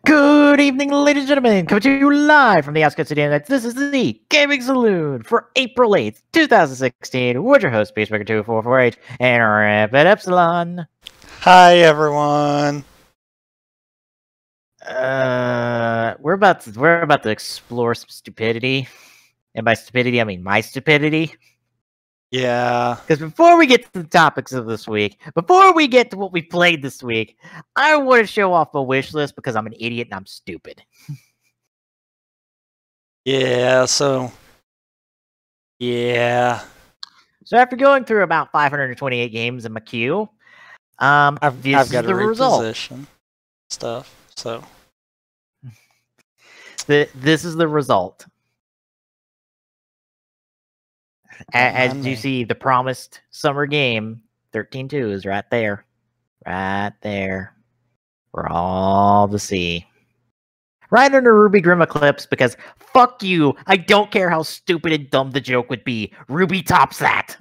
Good evening, ladies and gentlemen. Coming to you live from the outskirts of the internet. This is the Gaming Saloon for April 8th, 2016. With your host, Peacemaker2448, and Rapid Epsilon. Hi, everyone. We're about to explore some stupidity, and by stupidity I mean my stupidity. Yeah. Because before we get to the topics of this week, before we get to what we played this week, I want to show off a wish list because I'm an idiot and I'm stupid. Yeah, so after going through about 528 games in my queue, I've got the to result. reposition stuff, so This is the result. As you see, the promised summer game, 13-2 is right there. Right there. For all to see. Right under Ruby Grim Eclipse, because fuck you, I don't care how stupid and dumb the joke would be. Ruby tops that.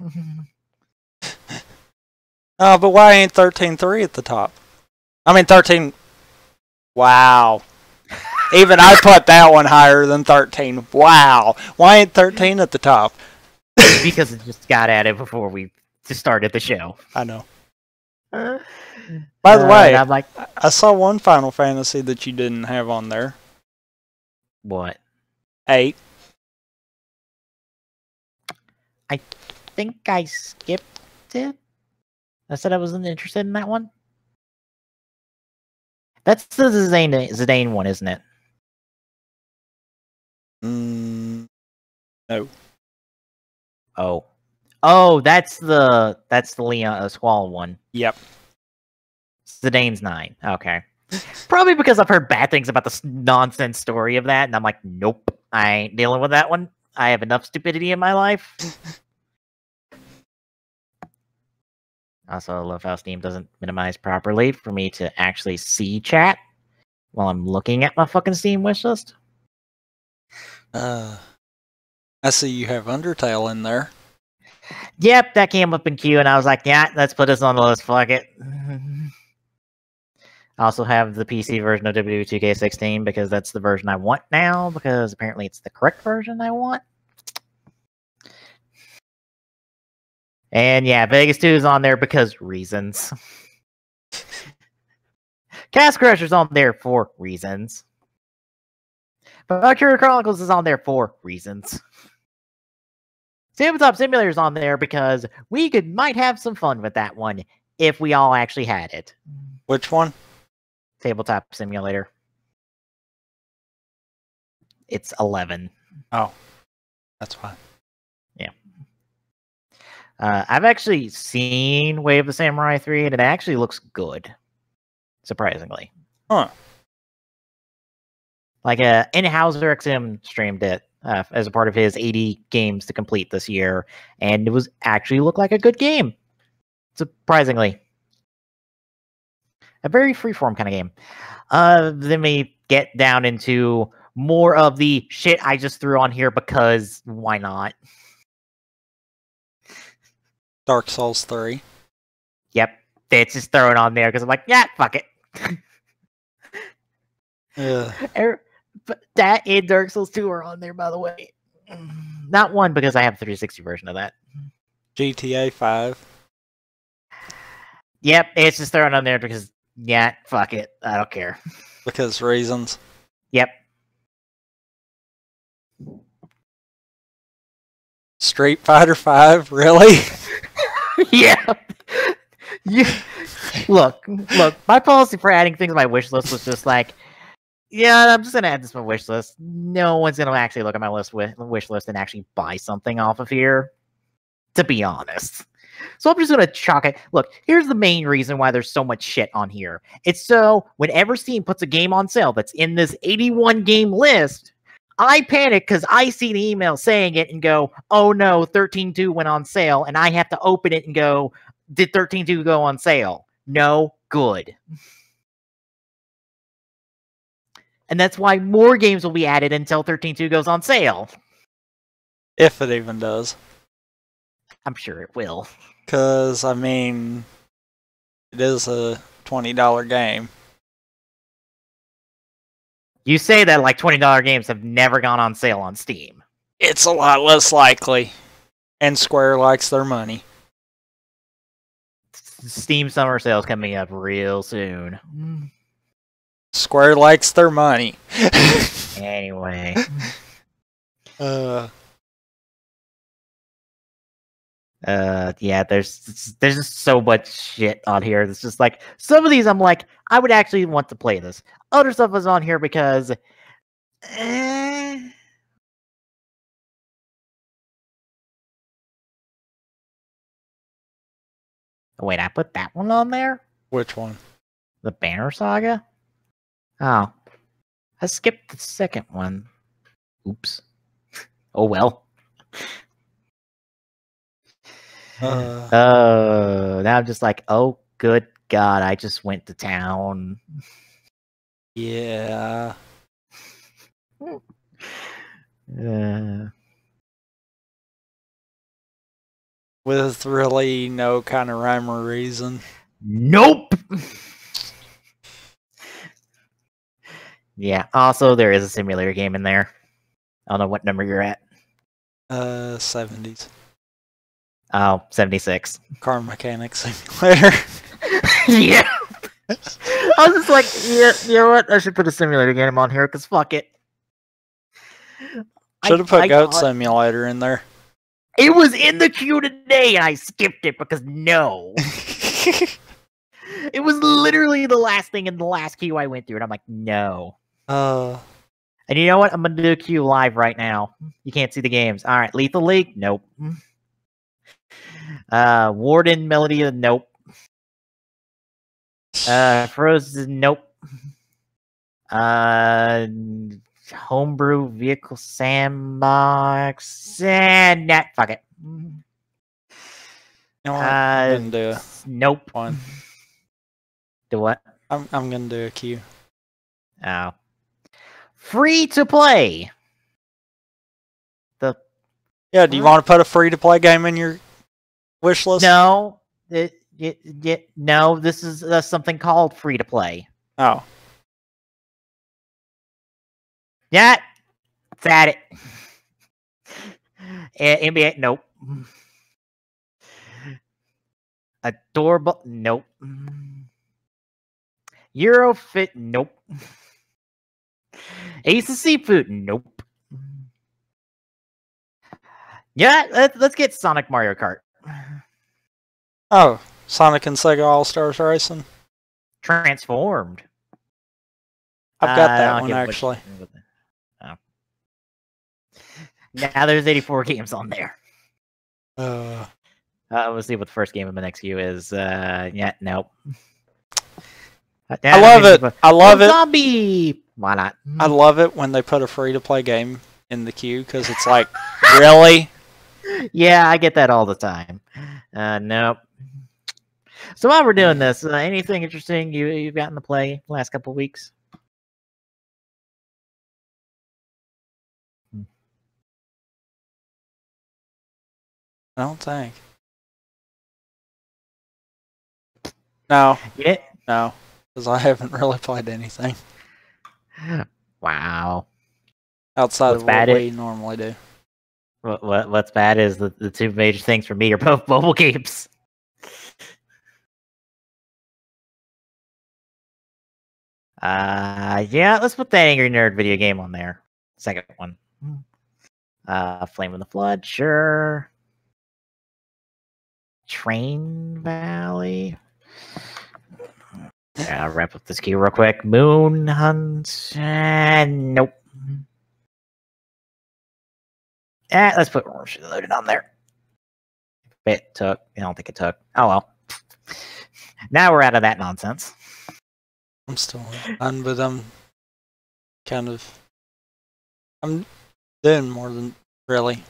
Oh, but why ain't 13.3 at the top? I mean 13. Wow. Even I put that one higher than 13. Wow. Why ain't 13 at the top? Because it just got at it before we just started the show. I know. By the way, I'm like, I saw one Final Fantasy that you didn't have on there. What? 8. I think I skipped it. I said I wasn't interested in that one. That's the Zidane one, isn't it? No. Oh, that's the Leon Squall one. Yep. Zidane's 9. Okay. Probably because I've heard bad things about the nonsense story of that, and I'm like, nope, I ain't dealing with that one. I have enough stupidity in my life. Also, I love how Steam doesn't minimize properly for me to actually see chat while I'm looking at my fucking Steam wishlist. I see you have Undertale in there. Yep, that came up in queue, and I was like, yeah, let's put this on the list. Fuck it. I also have the PC version of WWE 2K16 because that's the version I want now, because apparently it's the correct version I want. And yeah, Vegas 2 is on there because reasons. Cast Crusher's on there for reasons. Valkyria Chronicles is on there for reasons. Tabletop Simulator's on there because we might have some fun with that one if we all actually had it. Which one? Tabletop Simulator. It's 11. Oh, that's fine. Yeah. I've actually seen Way of the Samurai 3, and it actually looks good. Surprisingly. Huh. Like, Inhauser XM streamed it as a part of his 80 games to complete this year, and it was actually looked like a good game. Surprisingly. A very freeform kind of game. Then we get down into more of the shit I just threw on here because why not? Dark Souls 3. Yep, it's just thrown on there because I'm like, yeah, fuck it. Yeah. But that and Dark Souls 2 are on there, by the way. Not one, because I have a 360 version of that. GTA 5. Yep, it's just thrown on there because, yeah, fuck it. I don't care. Because reasons. Yep. Street Fighter 5, really? Yeah. Look, my policy for adding things to my wish list was just like, yeah, I'm just gonna add this to my wish list. No one's gonna actually look at my wish list and actually buy something off of here, to be honest. So I'm just gonna chalk it. Look, here's the main reason why there's so much shit on here. It's so whenever Steam puts a game on sale that's in this 81 game list, I panic because I see the email saying it and go, oh no, 13.2 went on sale, and I have to open it and go, did 13.2 go on sale? No, good. And that's why more games will be added until 13.2 goes on sale. If it even does. I'm sure it will. Because, I mean, it is a $20 game. You say that like $20 games have never gone on sale on Steam. It's a lot less likely. And Square likes their money. Steam summer sales coming up real soon. Square likes their money. Anyway. Yeah, there's just so much shit on here. It's just like some of these I'm like, I would actually want to play this. Other stuff is on here because wait, I put that one on there? Which one? The Banner Saga? Oh. I skipped the second one. Oops. Oh well. Now I'm just like, oh good God, I just went to town. Yeah. With really no kind of rhyme or reason. Nope. Yeah. Also, there is a simulator game in there. I don't know what number you're at. 70s. Oh, 76. Car mechanic simulator. Yeah. I was just like, yeah, you know what? I should put a simulator game on here because fuck it. Should have put Goat Simulator in there. It was in the queue today and I skipped it because no. It was literally the last thing in the last queue I went through and I'm like, no. And you know what? I'm going to do a queue live right now. You can't see the games. All right. Lethal League? Nope. Warden Melody? Nope. Frozen? Nope. Homebrew Vehicle Sandbox? Nah, fuck it. You know what? I'm gonna do nope. one. Do what? I'm gonna do a queue. Oh. Free to play. Yeah, do you want to put a free to play game in your wish list? No. No, this is something called free to play. Oh. Yeah. It's at it. NBA, nope. Adorable, nope. Eurofit, nope. Ace of Seafood, nope. Yeah, let's get Sonic Mario Kart. Oh, Sonic and Sega All-Stars Racing. Transformed. I've got that one, actually. Oh. Now there's 84 games on there. We'll see what the first game of the next queue is. Yeah, nope. I love it. I love it. Zombie. Why not? I love it when they put a free-to-play game in the queue because it's like, really? Yeah, I get that all the time. Nope. So while we're doing this, anything interesting you've gotten to play the last couple of weeks? I don't think. No. Yeah. No, because I haven't really played anything. Wow. Outside of what we normally do. What's bad is the two major things for me are both mobile games. Yeah, let's put that Angry Nerd video game on there. Second one. Flame in the Flood, sure. Train Valley. Yeah, I'll wrap up this queue real quick. Moon Hunt. Nope. Let's put Orange Loaded on there. It took. I don't think it took. Oh well. Now we're out of that nonsense. I'm still on, but I'm doing more than really.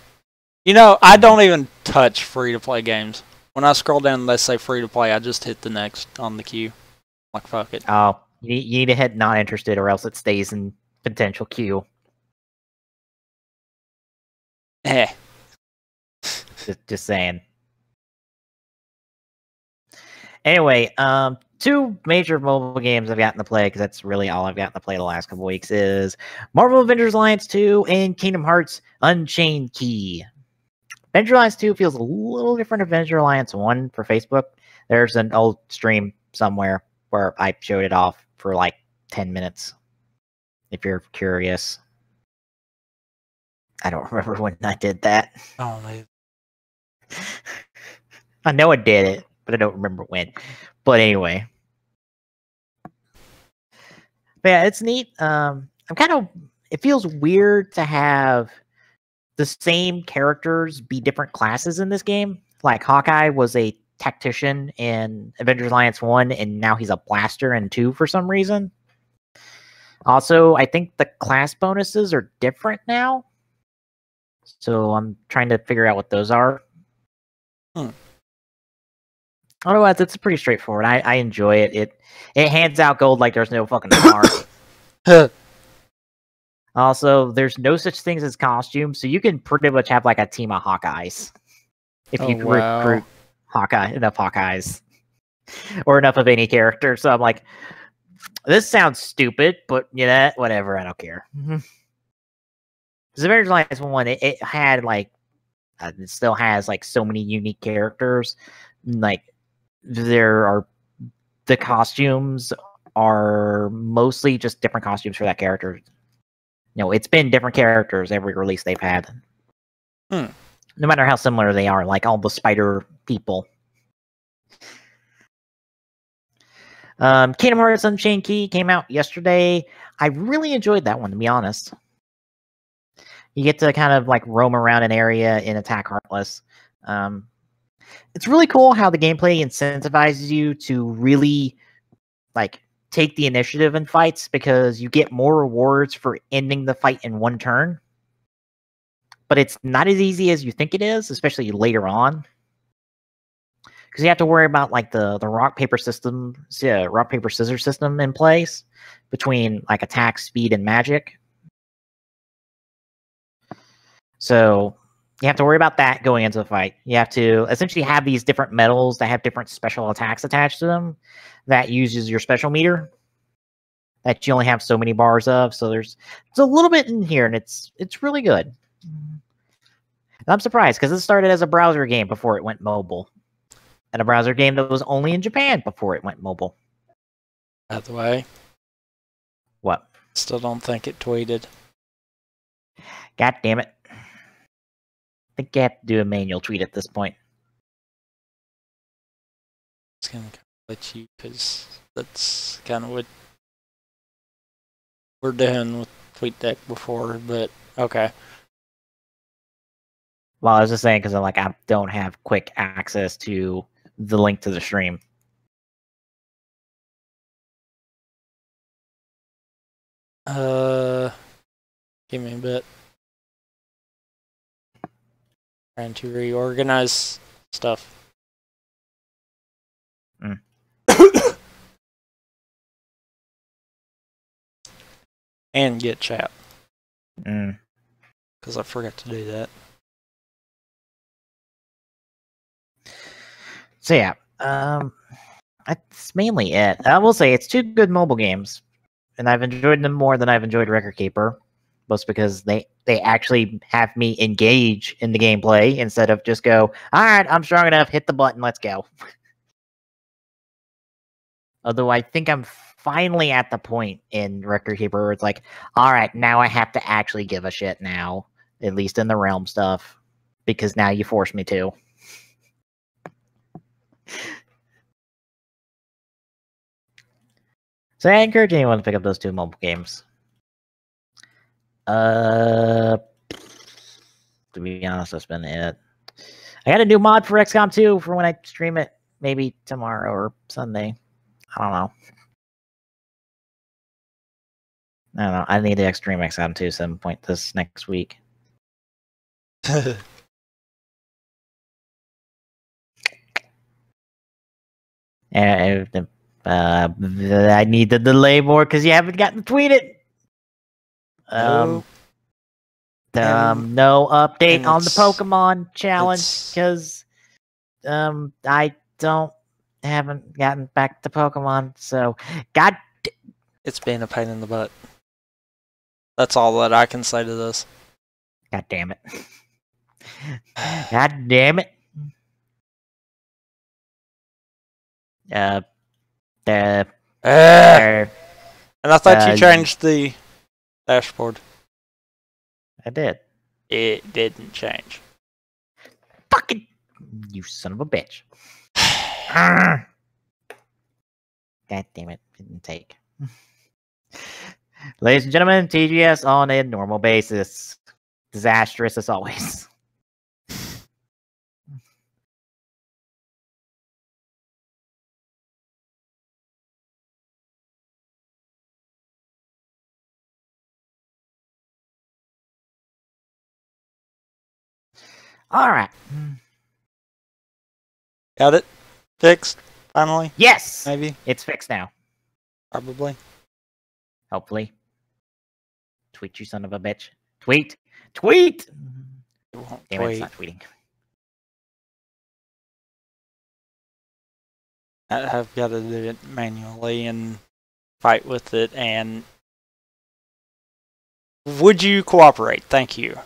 You know, I don't even touch free-to-play games. When I scroll down and they say free-to-play, I just hit the next on the queue. Like, fuck it. Oh, you need to hit not interested or else it stays in potential queue. Just saying. Anyway, two major mobile games I've gotten to play, because that's really all I've gotten to play the last couple weeks, is Marvel Avengers Alliance 2 and Kingdom Hearts Unchained Key. Avengers Alliance 2 feels a little different than Avengers Alliance 1 for Facebook. There's an old stream somewhere where I showed it off for like 10 minutes, if you're curious. I don't remember when I did that. Oh, man. I know I did it, but I don't remember when. But anyway. But yeah, it's neat. It feels weird to have the same characters be different classes in this game. Like Hawkeye was a tactician in Avengers Alliance 1, and now he's a blaster in 2 for some reason. Also, I think the class bonuses are different now. So I'm trying to figure out what those are. Otherwise, it's pretty straightforward. I enjoy it. It hands out gold like there's no fucking tomorrow. Also, there's no such things as costumes, so you can pretty much have like a team of Hawkeyes if you can recruit enough Hawkeyes or enough of any character. So I'm like, this sounds stupid, but whatever. I don't care. Because Avengers Alliance 1, it had like, it still has like so many unique characters. Like the costumes are mostly just different costumes for that character. It's been different characters every release they've had. No matter how similar they are, like all the spider people. Kingdom Hearts Unchained Key came out yesterday. I really enjoyed that one, to be honest. You get to kind of like roam around an area and attack Heartless. It's really cool how the gameplay incentivizes you to really like take the initiative in fights, because you get more rewards for ending the fight in one turn. But it's not as easy as you think it is, especially later on. Because you have to worry about like the rock paper scissors system in place between like attack, speed, and magic. So you have to worry about that going into the fight. You have to essentially have these different medals that have different special attacks attached to them that uses your special meter that you only have so many bars of. So there's a little bit in here, and it's really good. And I'm surprised because it started as a browser game before it went mobile, and a browser game that was only in Japan before it went mobile. By the way, what? Still don't think it tweeted. God damn it. I think you have to do a manual tweet at this point. It's going to let you, because that's kind of what we're doing with TweetDeck before, but okay. Well, I was just saying because I don't have quick access to the link to the stream. Give me a bit. Trying to reorganize stuff. And get chat. Because I forgot to do that. So yeah, that's mainly it. I will say it's two good mobile games, and I've enjoyed them more than I've enjoyed Record Keeper, both because they actually have me engage in the gameplay instead of just go, all right, I'm strong enough, hit the button, let's go. Although I think I'm finally at the point in Record Keeper where it's like, all right, now I have to actually give a shit now, at least in the realm stuff, because now you force me to. So I encourage anyone to pick up those two mobile games. To be honest, that's been it. I got a new mod for XCOM 2 for when I stream it, maybe tomorrow or Sunday. I don't know. I need to stream XCOM 2 some point this next week. And I need to delay more because you haven't gotten tweeted. No update on the Pokemon challenge because I don't haven't gotten back to Pokemon, so God. It's been a pain in the butt. That's all that I can say to this. God damn it. God damn it. And I thought you changed the dashboard. I did. It didn't change. Fucking you son of a bitch. God damn it. Didn't take. Ladies and gentlemen, TGS on a normal basis. Disastrous as always. All right. Got it? Fixed? Finally? Yes! Maybe? It's fixed now. Probably. Hopefully. Tweet, you son of a bitch. Tweet! Tweet! Damn it, it's not tweeting. I've got to do it manually and fight with it, and would you cooperate? Thank you.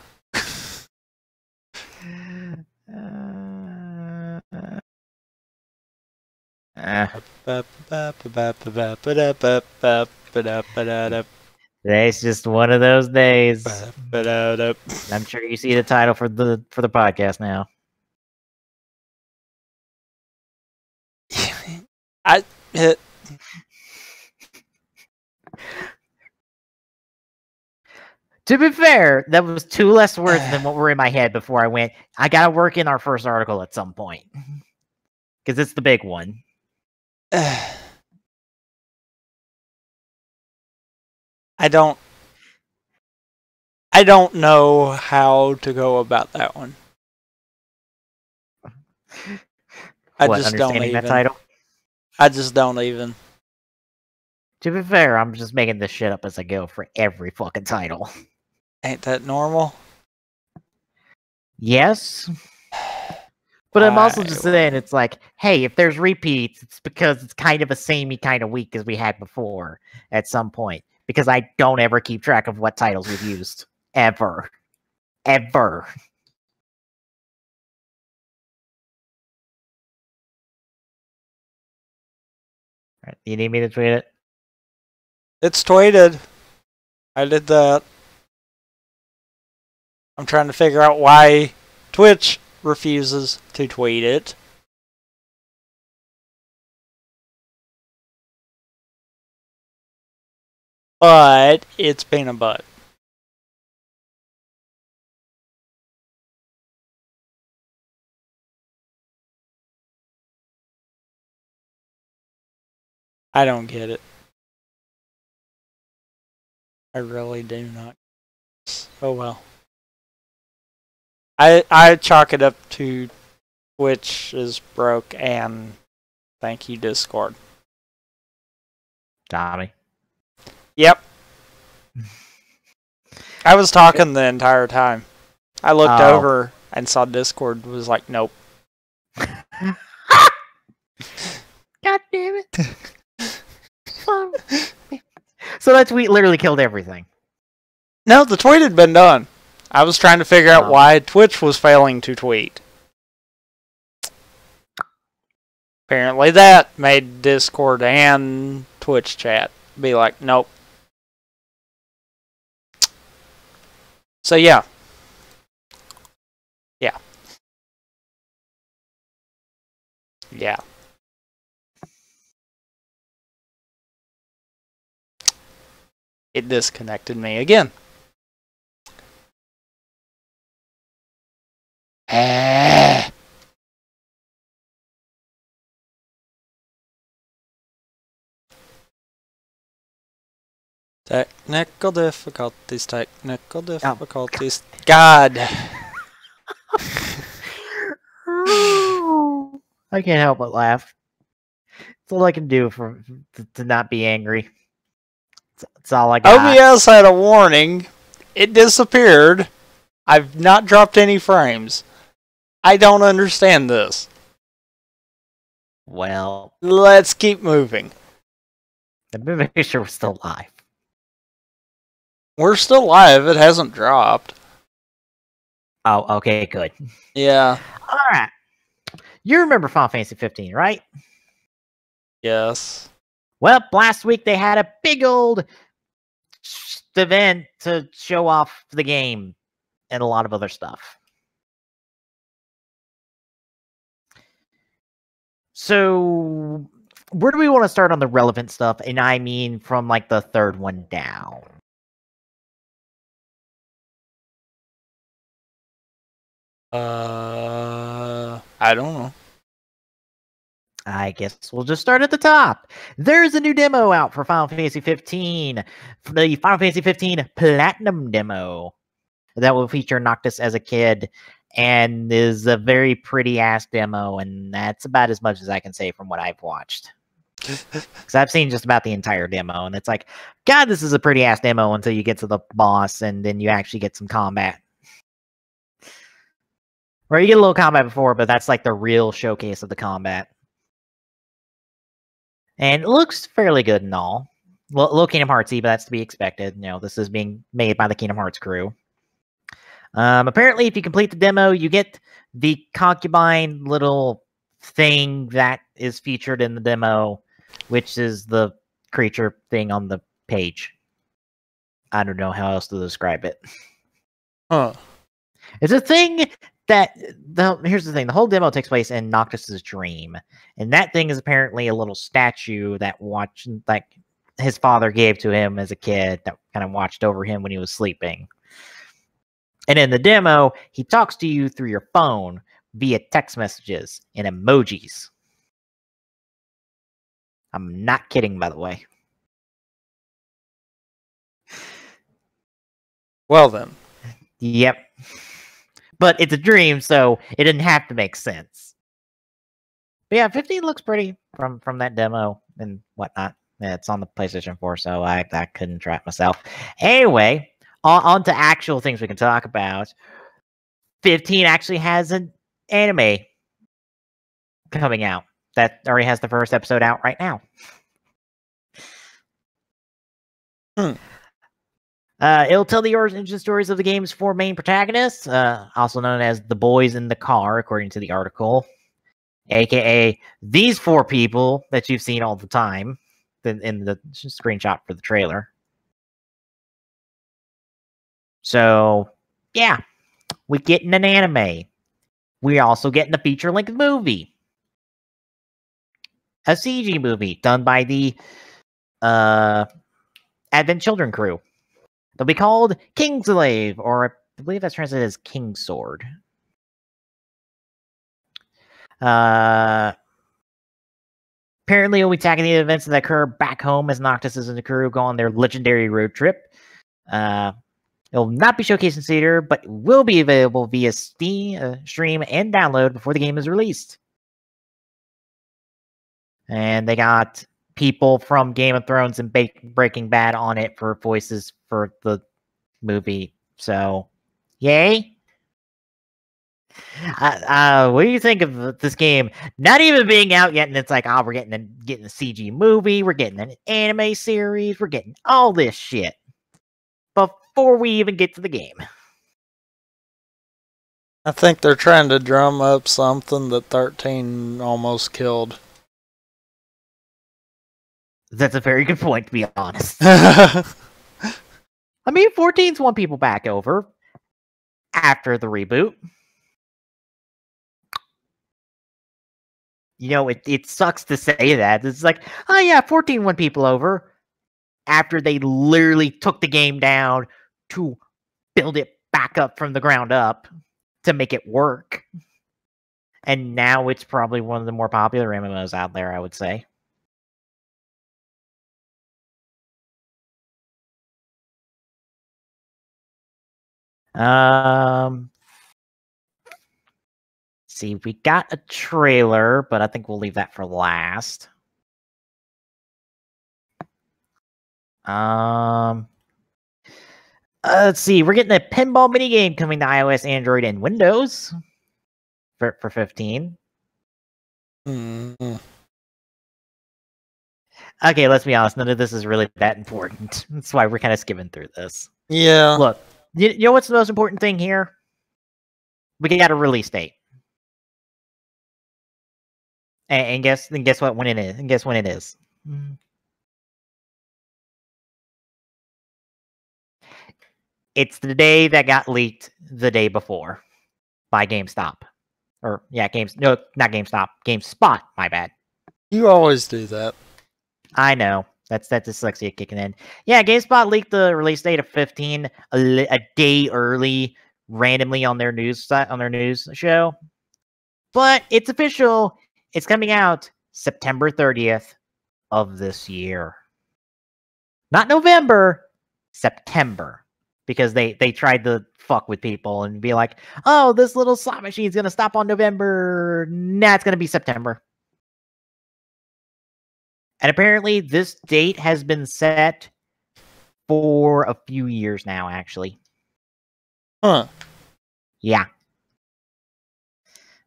Today's just one of those days. I'm sure you see the title for the podcast now. I hit. To be fair, that was 2 less words than what were in my head before I went. I gotta work in our first article at some point. Because it's the big one. I don't know how to go about that one. I just don't even. That title? I just don't even. To be fair, I'm just making this shit up as I go for every fucking title. Ain't that normal? Yes. But I'm also just saying, it's like, hey, if there's repeats, it's because it's kind of a samey kind of week as we had before at some point. Because I don't ever keep track of what titles we've used. Ever. Ever. Right, you need me to tweet it? It's tweeted. I did that. I'm trying to figure out why Twitch refuses to tweet it. But it's been a butt. I don't get it. I really do not. Oh well. I chalk it up to Twitch is broke and thank you Discord. Tommy. Yep. I was talking the entire time. I looked over and saw Discord was like, nope. God damn it. So that tweet literally killed everything. No, the tweet had been done. I was trying to figure out why Twitch was failing to tweet. Apparently that made Discord and Twitch chat be like, nope. So yeah. Yeah. Yeah. It disconnected me again. Technical difficulties, technical difficulties. Oh. God. I can't help but laugh. It's all I can do to not be angry. It's all I got. OBS had a warning. It disappeared. I've not dropped any frames. I don't understand this. Well, Let's keep moving. let me make sure we're still live. We're still live. It hasn't dropped. Oh, okay, good. Yeah. All right. You remember Final Fantasy 15, right? Yes. Well, last week they had a big old event to show off the game and a lot of other stuff. So, where do we want to start on the relevant stuff? And I mean from like the third one down. I don't know. I guess we'll just start at the top. There's a new demo out for Final Fantasy 15, the Final Fantasy 15 Platinum demo that will feature Noctis as a kid and is a very pretty ass demo, and that's about as much as I can say from what I've watched. Because I've seen just about the entire demo, and it's like, God, this is a pretty ass demo until you get to the boss, and then you actually get some combat. Or you get a little combat before, but that's like the real showcase of the combat. And it looks fairly good and all. Well, a little Kingdom Heartsy, but that's to be expected. You know, this is being made by the Kingdom Hearts crew. Apparently, if you complete the demo, you get the concubine little thing that is featured in the demo, which is the creature thing on the page. I don't know how else to describe it. Huh. It's a thing that here's the thing: the whole demo takes place in Noctis's dream, and that thing is apparently a little statue that his father gave to him as a kid that kind of watched over him when he was sleeping. And in the demo, he talks to you through your phone via text messages and emojis. I'm not kidding, by the way. Well then. Yep. But it's a dream, so it didn't have to make sense. But yeah, 15 looks pretty from that demo and whatnot. Yeah, it's on the PlayStation 4, so I couldn't try it myself. Anyway, on to actual things we can talk about. 15 actually has an anime coming out that already has the first episode out right now. It'll tell the origin stories of the game's four main protagonists, also known as the boys in the car, according to the article, aka these four people that you've seen all the time in the screenshot for the trailer. So, yeah, we're getting an anime. We're also getting a feature-length movie. A CG movie done by the Advent Children crew. They'll be called Kingslave, or I believe that's translated as Kingsword. Apparently, we'll be tackling the events that occur back home as Noctis and the crew go on their legendary road trip. It'll not be showcased in theater, but will be available via Steam, stream, and download before the game is released. And they got people from Game of Thrones and Breaking Bad on it for voices for the movie. So, yay! What do you think of this game not even being out yet? And it's like, we're getting a CG movie, we're getting an anime series, we're getting all this shit before we even get to the game. I think they're trying to drum up something that 13 almost killed. That's a very good point, to be honest. I mean, 14's won people back over after the reboot. You know, it sucks to say that. It's like, oh yeah, 14 won people over after they literally took the game down to build it back up from the ground up to make it work. And now it's probably one of the more popular MMOs out there, I would say. See, we got a trailer, but I think we'll leave that for last. Let's see. We're getting a pinball minigame coming to iOS, Android, and Windows for 15. Mm-hmm. Okay, let's be honest. None of this is really that important. That's why we're kind of skimming through this. Yeah. Look, you know what's the most important thing here? We got a release date. And guess what when it is? And guess when it is? It's the day that got leaked the day before by GameStop. Or yeah, no, not GameStop. GameSpot, my bad. You always do that. I know. That's that dyslexia kicking in. Yeah, GameSpot leaked the release date of 15 a day early, randomly on their news show. But it's official. It's coming out September 30th of this year. Not November, September. Because they tried to fuck with people and be like, oh, this little slot machine's gonna stop on November. Nah, it's gonna be September. And apparently this date has been set for a few years now, actually. Huh. Yeah.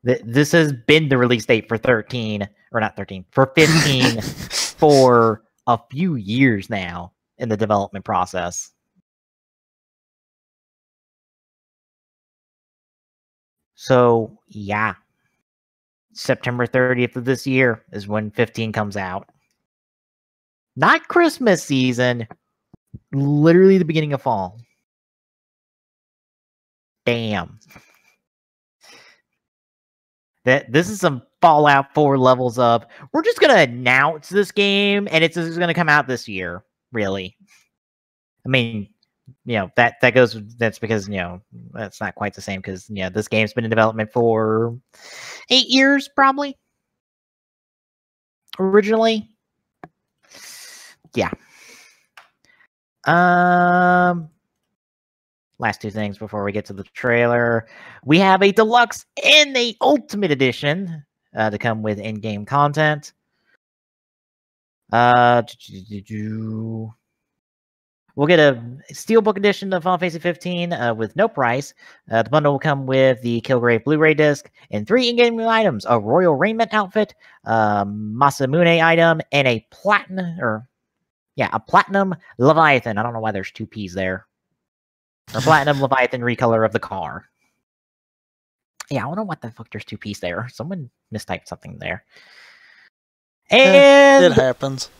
This has been the release date for 13, or not 13, for 15 for a few years now in the development process. So, yeah. September 30th of this year is when 15 comes out. Not Christmas season, literally the beginning of fall. Damn. This is some Fallout 4 levels of, we're just going to announce this game, and it's going to come out this year, really. I mean, you know, that's because, you know, that's not quite the same, because, you know, this game's been in development for 8 years, probably. Originally. Yeah. Last two things before we get to the trailer. We have a deluxe and a ultimate edition to come with in-game content. We'll get a Steelbook edition of Final Fantasy 15 with no price. The bundle will come with the Kilgrave Blu-ray disc and 3 in-game items: a Royal Raiment outfit, Masamune item, and a platinum Leviathan. I don't know why there's 2 P's there. Or platinum Leviathan recolor of the car. Yeah, I don't know what the fuck there's 2 P's there. Someone mistyped something there. And it happens.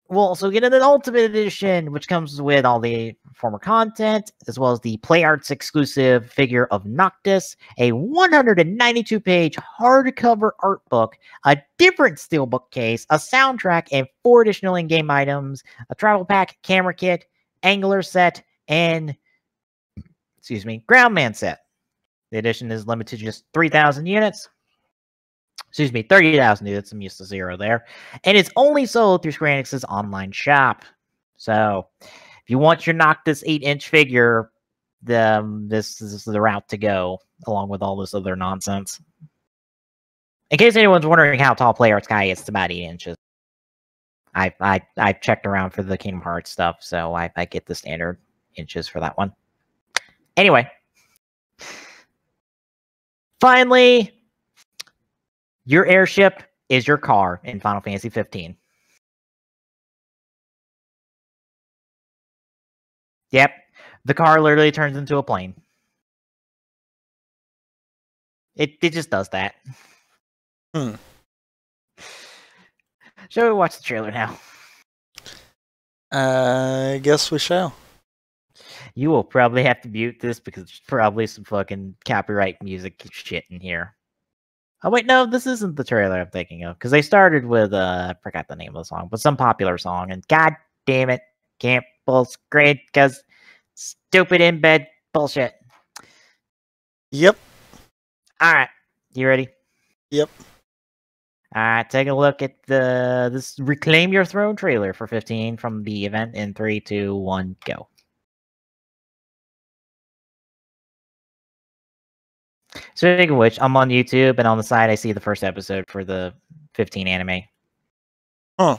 We'll also get an Ultimate Edition, which comes with all the former content, as well as the PlayArts exclusive figure of Noctis, a 192-page hardcover art book, a different steelbook case, a soundtrack, and 4 additional in-game items, a travel pack, camera kit, angler set, and Groundman set. The edition is limited to just 3,000 units. 30,000 units. I'm used to 0 there. And it's only sold through Square Enix's online shop. So, if you want your Noctis 8-inch figure, this is the route to go, along with all this other nonsense. In case anyone's wondering how tall PlayArts guy is, it's about 8 inches. I checked around for the Kingdom Hearts stuff, so I get the standard inches for that one. Anyway. Finally, your airship is your car in Final Fantasy 15. Yep. The car literally turns into a plane. It just does that. Shall we watch the trailer now? I guess we shall. You will probably have to mute this because there's probably some fucking copyright music shit in here. Oh, wait, no, this isn't the trailer I'm thinking of. Because they started with, I forgot the name of the song, but some popular song. And god damn it, can't pull screen because stupid embed bullshit. Yep. Alright, you ready? Yep. Alright, take a look at this Reclaim Your Throne trailer for 15 from the event in 3, 2, 1, go. Speaking of which, I'm on YouTube, and on the side, I see the first episode for the 15 anime. Huh.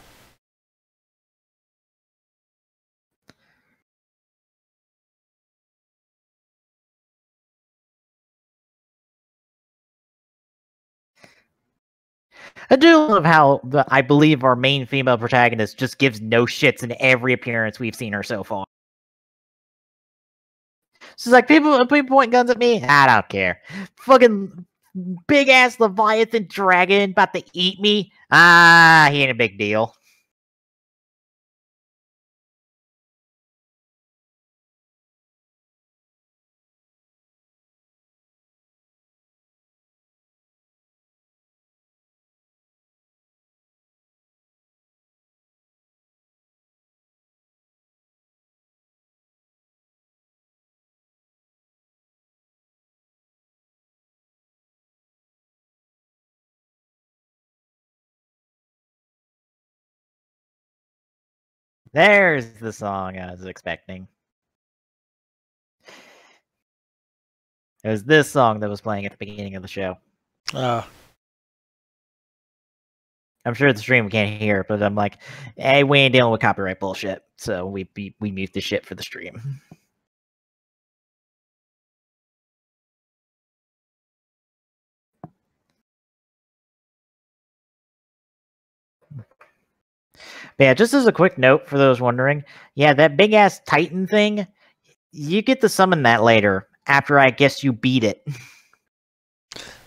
I do love how I believe our main female protagonist just gives no shits in every appearance we've seen her so far. She's like, people point guns at me. I don't care. Fucking big ass Leviathan dragon about to eat me. He ain't a big deal. There's the song I was expecting. It was this song that was playing at the beginning of the show. I'm sure the stream can't hear it, but I'm like, hey, we ain't dealing with copyright bullshit, so we mute the shit for the stream. But yeah, just as a quick note for those wondering, yeah, that big ass Titan thing, you get to summon that later after I guess you beat it.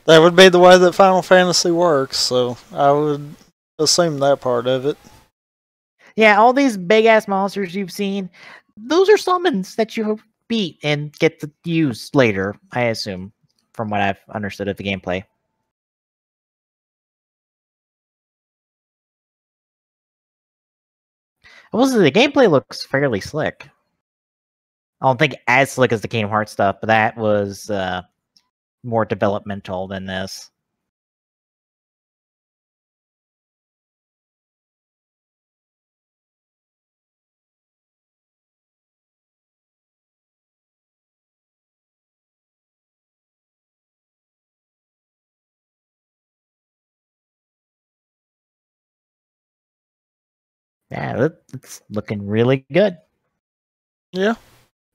That would be the way that Final Fantasy works, so I would assume that part of it. Yeah, all these big ass monsters you've seen, those are summons that you beat and get to use later, I assume, from what I've understood of the gameplay. The gameplay looks fairly slick. I don't think as slick as the Kingdom Hearts stuff, but that was more developmental than this. Yeah, it's looking really good. Yeah.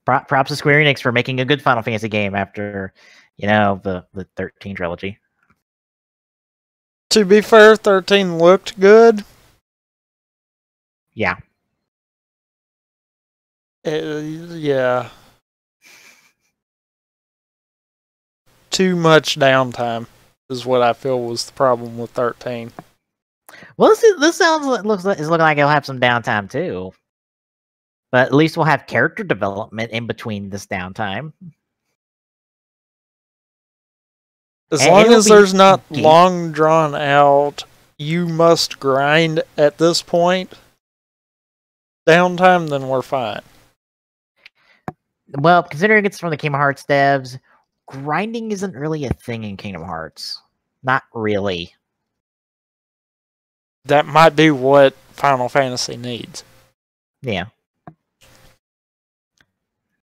Props to Square Enix for making a good Final Fantasy game after, the 13 trilogy. To be fair, 13 looked good. Yeah. Yeah. Too much downtime is what I feel was the problem with 13. Well, this looks like it's looking like it'll have some downtime too. But at least we'll have character development in between this downtime. As long as there's not long drawn out, you must grind at this point, downtime, then we're fine. Well, considering it's from the Kingdom Hearts devs, grinding isn't really a thing in Kingdom Hearts. Not really. That might be what Final Fantasy needs. Yeah.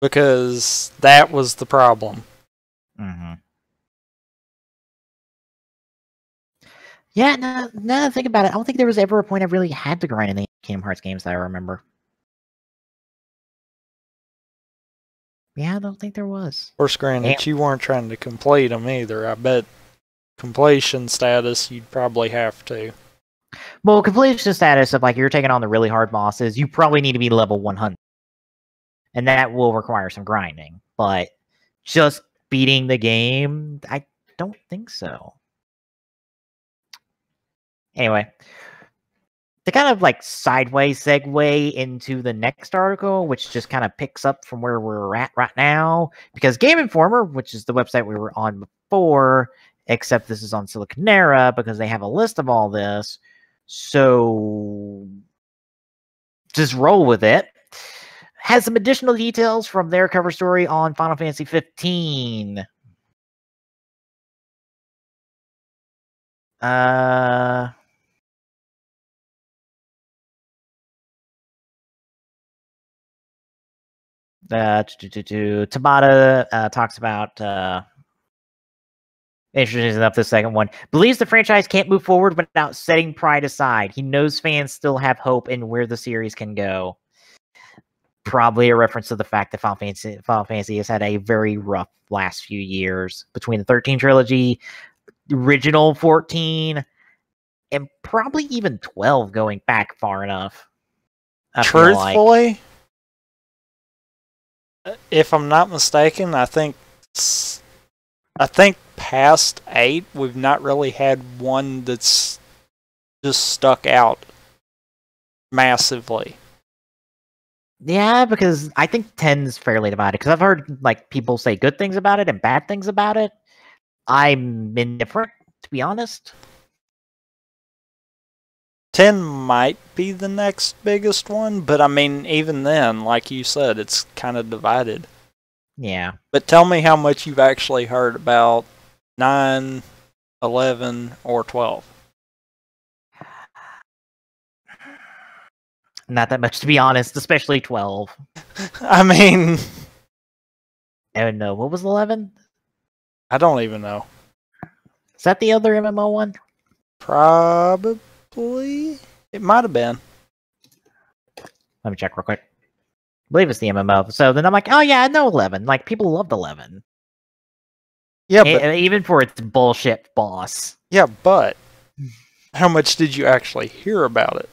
Because that was the problem. Mm-hmm. Yeah, now that I think about it, I don't think there was ever a point I really had to grind in the Kingdom Hearts games that I remember. Yeah, I don't think there was. Of course, granted, you weren't trying to complete them either. I bet completion status, you'd probably have to. Well, completion status of like you're taking on the really hard bosses, you probably need to be level 100. And that will require some grinding. But just beating the game, I don't think so. Anyway, to kind of like sideways segue into the next article, which just kind of picks up from where we're at right now, because Game Informer, which is the website we were on before, except this is on Siliconera because they have a list of all this. So just roll with it. Has some additional details from their cover story on Final Fantasy 15. Tabata talks about interesting enough, the second one believes the franchise can't move forward without setting pride aside. He knows fans still have hope in where the series can go. Probably a reference to the fact that Final Fantasy has had a very rough last few years between the 13 trilogy, original 14, and probably even 12 going back far enough. I feel like. Truthfully, if I'm not mistaken, I think past 8 we've not really had one that's just stuck out massively. Yeah, because I think 10's fairly divided. Because I've heard like people say good things about it and bad things about it. I'm indifferent, to be honest. 10 might be the next biggest one, but I mean, even then, like you said, it's kind of divided. Yeah. But tell me how much you've actually heard about 9, 11, or 12. Not that much, to be honest, especially 12. I mean... Oh no, what was 11? I don't even know. Is that the other MMO one? Probably. It might have been. Let me check real quick. I believe it's the MMO. So then I'm like, oh yeah, I know 11. Like, people loved 11. Yeah, but... even for its bullshit boss. Yeah, but... How much did you actually hear about it?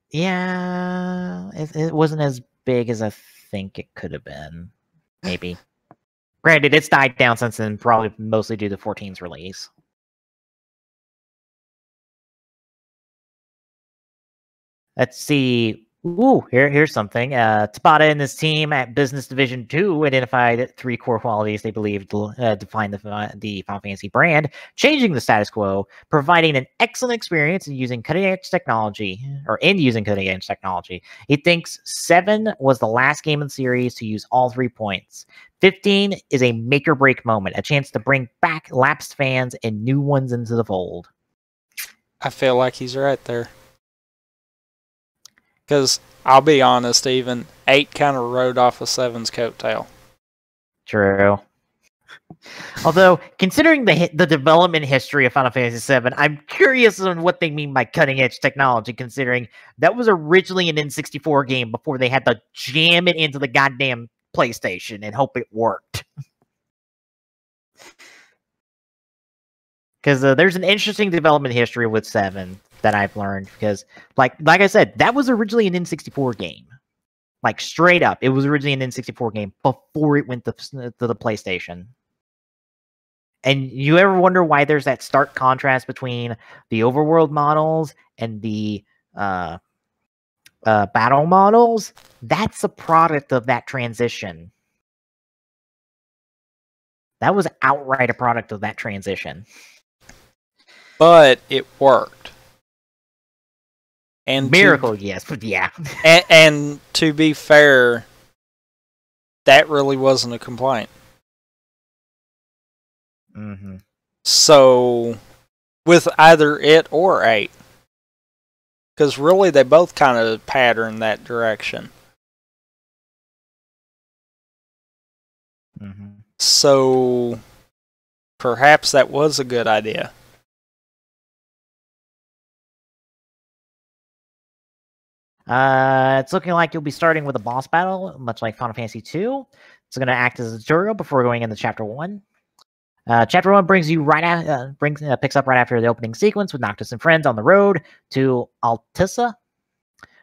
Yeah, it wasn't as big as I think it could have been. Maybe. Granted, it's died down since then, probably mostly due to 14's release. Let's see. Ooh, here's something. Tabata and his team at Business Division 2 identified 3 core qualities they believed define the Final Fantasy brand, changing the status quo, providing an excellent experience in using cutting-edge technology. He thinks 7 was the last game in the series to use all 3 points. 15 is a make-or-break moment, a chance to bring back lapsed fans and new ones into the fold. I feel like he's right there. Because, I'll be honest, even 8 kind of rode off of 7's coattail. True. Although, considering the development history of Final Fantasy VII, I'm curious on what they mean by cutting-edge technology, considering that was originally an N64 game before they had to jam it into the goddamn PlayStation and hope it worked. Because there's an interesting development history with 7 that I've learned. Because, like I said, that was originally an N64 game. Like, straight up, it was originally an N64 game before it went to the PlayStation. And you ever wonder why there's that stark contrast between the overworld models and the battle models? That's a product of that transition. That was outright a product of that transition. But it worked. And Miracle, yes, but yeah. And to be fair, that really wasn't a complaint. Mm-hmm. So, with either it or 8. Because really, they both kind of pattern that direction. Mm-hmm. So, perhaps that was a good idea. It's looking like you'll be starting with a boss battle, much like Final Fantasy II. It's going to act as a tutorial before going into Chapter 1. Chapter 1 brings you picks up right after the opening sequence with Noctis and friends on the road to Altissa.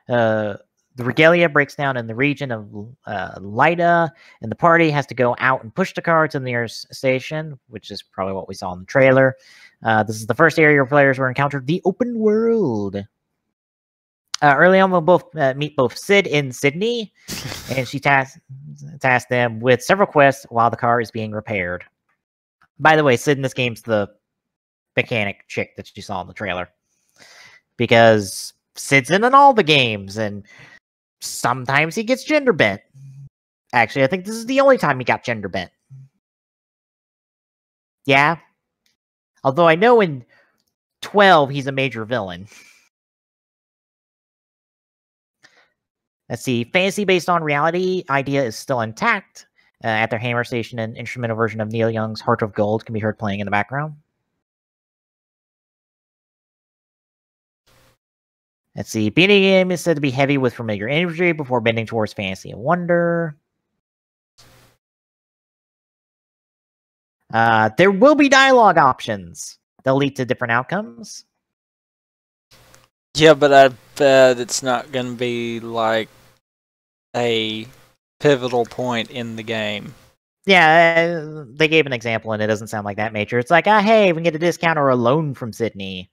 The regalia breaks down in the region of Lida, and the party has to go out and push the car to the nearest station, which is probably what we saw in the trailer. This is the first area where players will encounter the open world. Early on, we'll both meet both Sid and Sydney, and she tasked them with several quests while the car is being repaired. By the way, Sid in this game's the mechanic chick that you saw in the trailer. Because Sid's in all the games, and sometimes he gets gender bent. Actually, I think this is the only time he got gender bent. Yeah. Although I know in 12, he's a major villain. Let's see. Fantasy based on reality idea is still intact. At their Hammer Station, an instrumental version of Neil Young's Heart of Gold can be heard playing in the background. Let's see. Beginning game is said to be heavy with familiar imagery before bending towards fantasy and wonder. There will be dialogue options. They'll lead to different outcomes. Yeah, but I bet it's not going to be like a pivotal point in the game. Yeah, they gave an example, and it doesn't sound like that major. It's like, hey, we can get a discount or a loan from Sydney.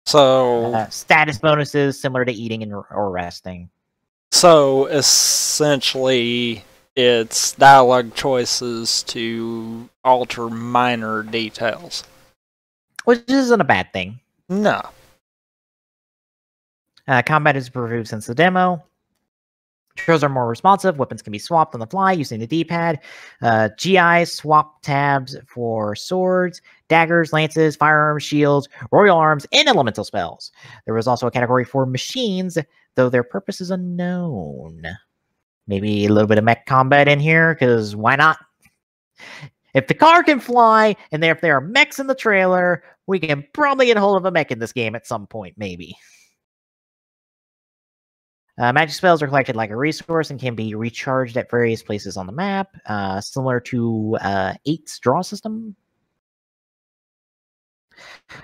So status bonuses similar to eating or resting. So essentially, it's dialogue choices to alter minor details. Which isn't a bad thing. No. Combat is improved since the demo. Controls are more responsive. Weapons can be swapped on the fly using the D-pad. GI swap tabs for swords, daggers, lances, firearms, shields, royal arms, and elemental spells. There was also a category for machines, though their purpose is unknown. Maybe a little bit of mech combat in here, because why not? If the car can fly, and if there are mechs in the trailer, we can probably get a hold of a mech in this game at some point, maybe. Magic spells are collected like a resource and can be recharged at various places on the map, similar to 8's draw system.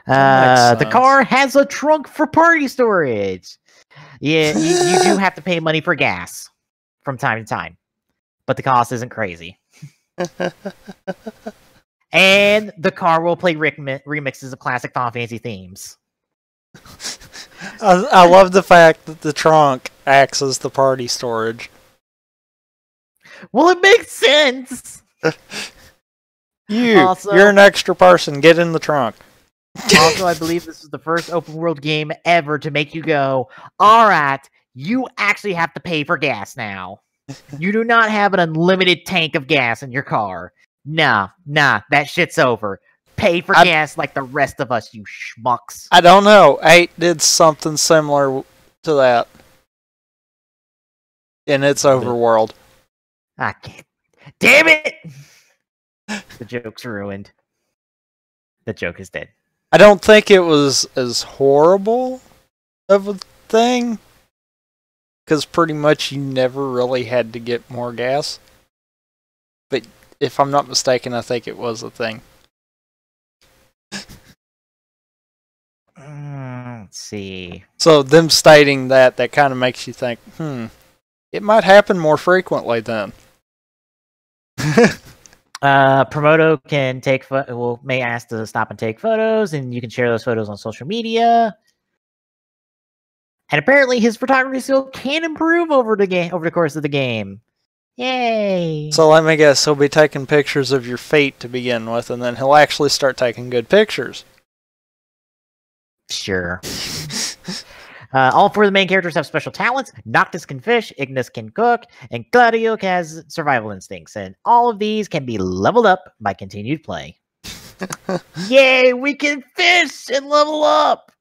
The car has a trunk for party storage. Yeah, you do have to pay money for gas from time to time, but the cost isn't crazy. And the car will play remixes of classic Final Fantasy themes. I love the fact that the trunk acts as the party storage. Well, it makes sense. You're an extra person. Get in the trunk. Also, I believe this is the first open world game ever to make you go, all right, you actually have to pay for gas now. You do not have an unlimited tank of gas in your car. Nah, that shit's over. Pay for gas like the rest of us, you schmucks. I don't know. 8 did something similar to that in its overworld. I can't. Damn it! The joke's ruined. The joke is dead. I don't think it was as horrible of a thing, because pretty much you never really had to get more gas. But if I'm not mistaken, I think it was a thing. Let's see. So them stating that kind of makes you think, it might happen more frequently then. Promoto can take may ask to stop and take photos, and you can share those photos on social media. And apparently, his photography skill can improve over the course of the game. Yay! So let me guess, he'll be taking pictures of your feet to begin with, and then he'll actually start taking good pictures. Sure. All four of the main characters have special talents. Noctis can fish, Ignis can cook, and Gladio has survival instincts. And all of these can be leveled up by continued play. Yay, we can fish and level up!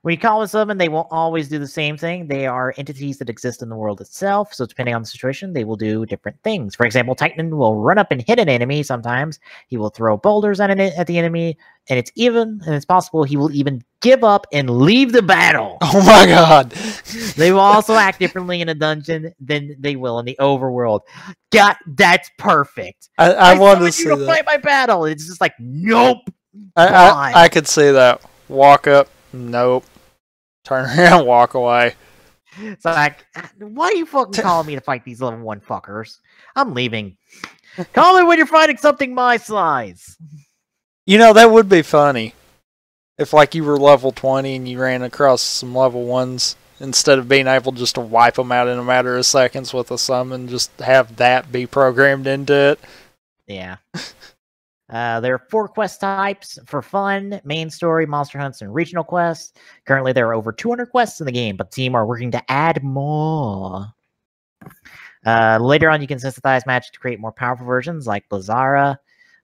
When you call a summon, they won't always do the same thing. They are entities that exist in the world itself, so depending on the situation, they will do different things. For example, Titan will run up and hit an enemy sometimes. He will throw boulders at the enemy, and it's possible he will even give up and leave the battle. Oh my god! They will also act differently in a dungeon than they will in the overworld. God, that's perfect. I want to see that. Fight my battle. It's just like, nope. I could see that. Walk up, nope. Turn around, walk away. It's like, why are you fucking calling me to fight these level 1 fuckers? I'm leaving. Call me when you're fighting something my size. You know, that would be funny. If, like, you were level 20 and you ran across some level 1s, instead of being able just to wipe them out in a matter of seconds with a summon, just have that be programmed into it. Yeah. There are 4 quest types for fun: main story, monster hunts, and regional quests. Currently, there are over 200 quests in the game, but the team are working to add more. Later on, you can synthesize magic to create more powerful versions like Blazara.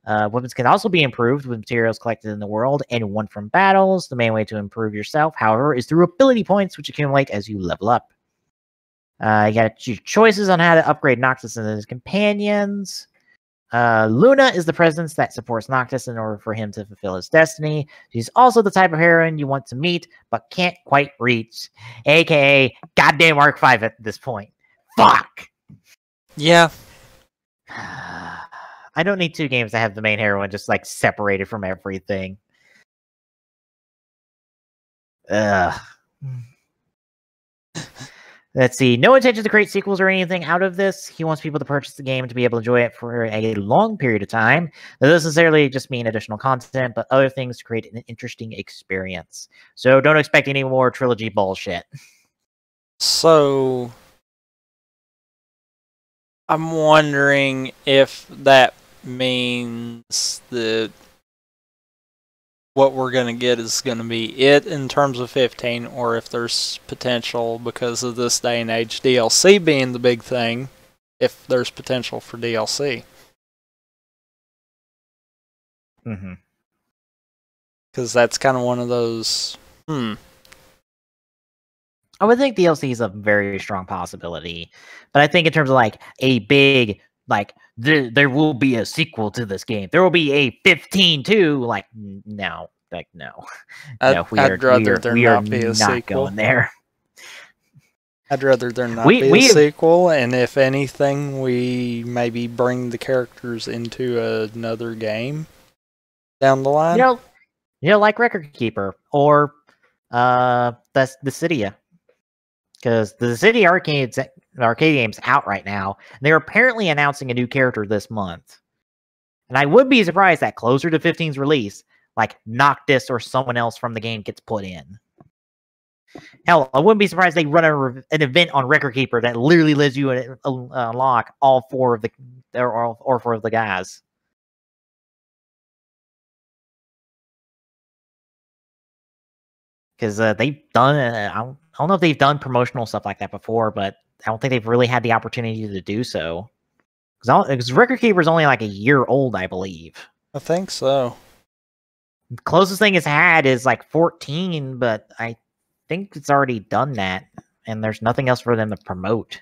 Weapons can also be improved with materials collected in the world and won from battles. The main way to improve yourself, however, is through ability points, which accumulate as you level up. You got your choices on how to upgrade Noctis and his companions. Luna is the presence that supports Noctis in order for him to fulfill his destiny. She's also the type of heroine you want to meet, but can't quite reach. AKA, goddamn Arc 5 at this point. Fuck! Yeah. I I don't need 2 games that have the main heroine just like separated from everything. Ugh. Let's see. No intention to create sequels or anything out of this. He wants people to purchase the game to be able to enjoy it for a long period of time. That doesn't necessarily just mean additional content, but other things to create an interesting experience. So don't expect any more trilogy bullshit. So I'm wondering if that means that what we're going to get is going to be it in terms of 15, or if there's potential, because of this day and age, DLC being the big thing, if there's potential for DLC. Mm-hmm. Because that's kind of one of those, I would think DLC is a very strong possibility, but I think in terms of like a big, like there will be a sequel to this game. There will be a 15 too. Like no, no. I'd rather there not be a sequel. Going there. I'd rather there not be a sequel, and if anything, we maybe bring the characters into another game down the line. You know, like Record Keeper or the Cydia. Because the City arcade game's out right now. And they're apparently announcing a new character this month. And I would be surprised that closer to 15's release, like Noctis or someone else from the game gets put in. Hell, I wouldn't be surprised they run an event on Record Keeper that literally lets you unlock all 4 of the or 4 of the guys. Because they've done, I don't know if they've done promotional stuff like that before, but I don't think they've really had the opportunity to do so. Because Record Keeper is only like a year old, I believe. I think so. The closest thing it's had is like 14, but I think it's already done that, and there's nothing else for them to promote.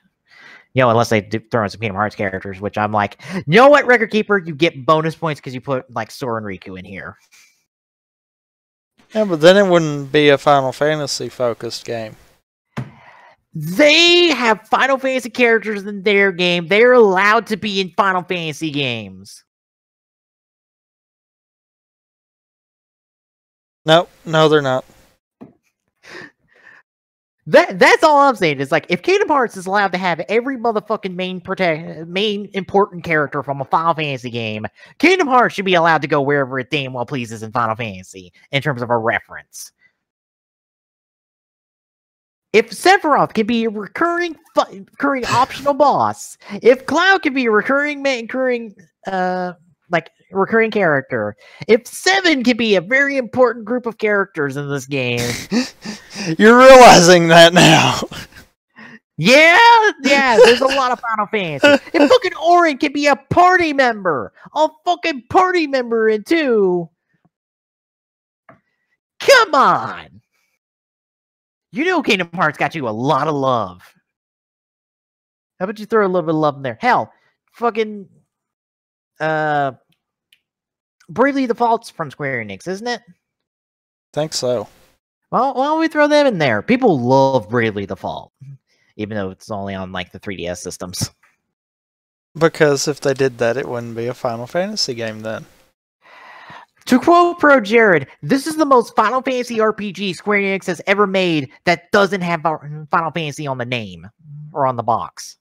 You know, unless they throw in some Kingdom Hearts characters, which I'm like, you know what, Record Keeper, you get bonus points because you put like Sora and Riku in here. Yeah, but then it wouldn't be a Final Fantasy focused game. They have Final Fantasy characters in their game. They're allowed to be in Final Fantasy games. No, they're not. That's all I'm saying. Is like, if Kingdom Hearts is allowed to have every motherfucking main important character from a Final Fantasy game, Kingdom Hearts should be allowed to go wherever it damn well pleases in Final Fantasy in terms of a reference. If Sephiroth can be a recurring optional boss, if Cloud can be a recurring character, if 7 can be a very important group of characters in this game. You're realizing that now. Yeah, there's a lot of Final Fantasy. If fucking Auron can be a party member, in 2. Come on. You know Kingdom Hearts got you a lot of love. How about you throw a little bit of love in there? Hell, fucking Bravely Default's from Square Enix, isn't it? Think so. Well, why don't we throw them in there? People love Bravely Default, even though it's only on like the 3DS systems. Because if they did that, it wouldn't be a Final Fantasy game then. To quote Pro Jared, this is the most Final Fantasy RPG Square Enix has ever made that doesn't have Final Fantasy on the name or on the box.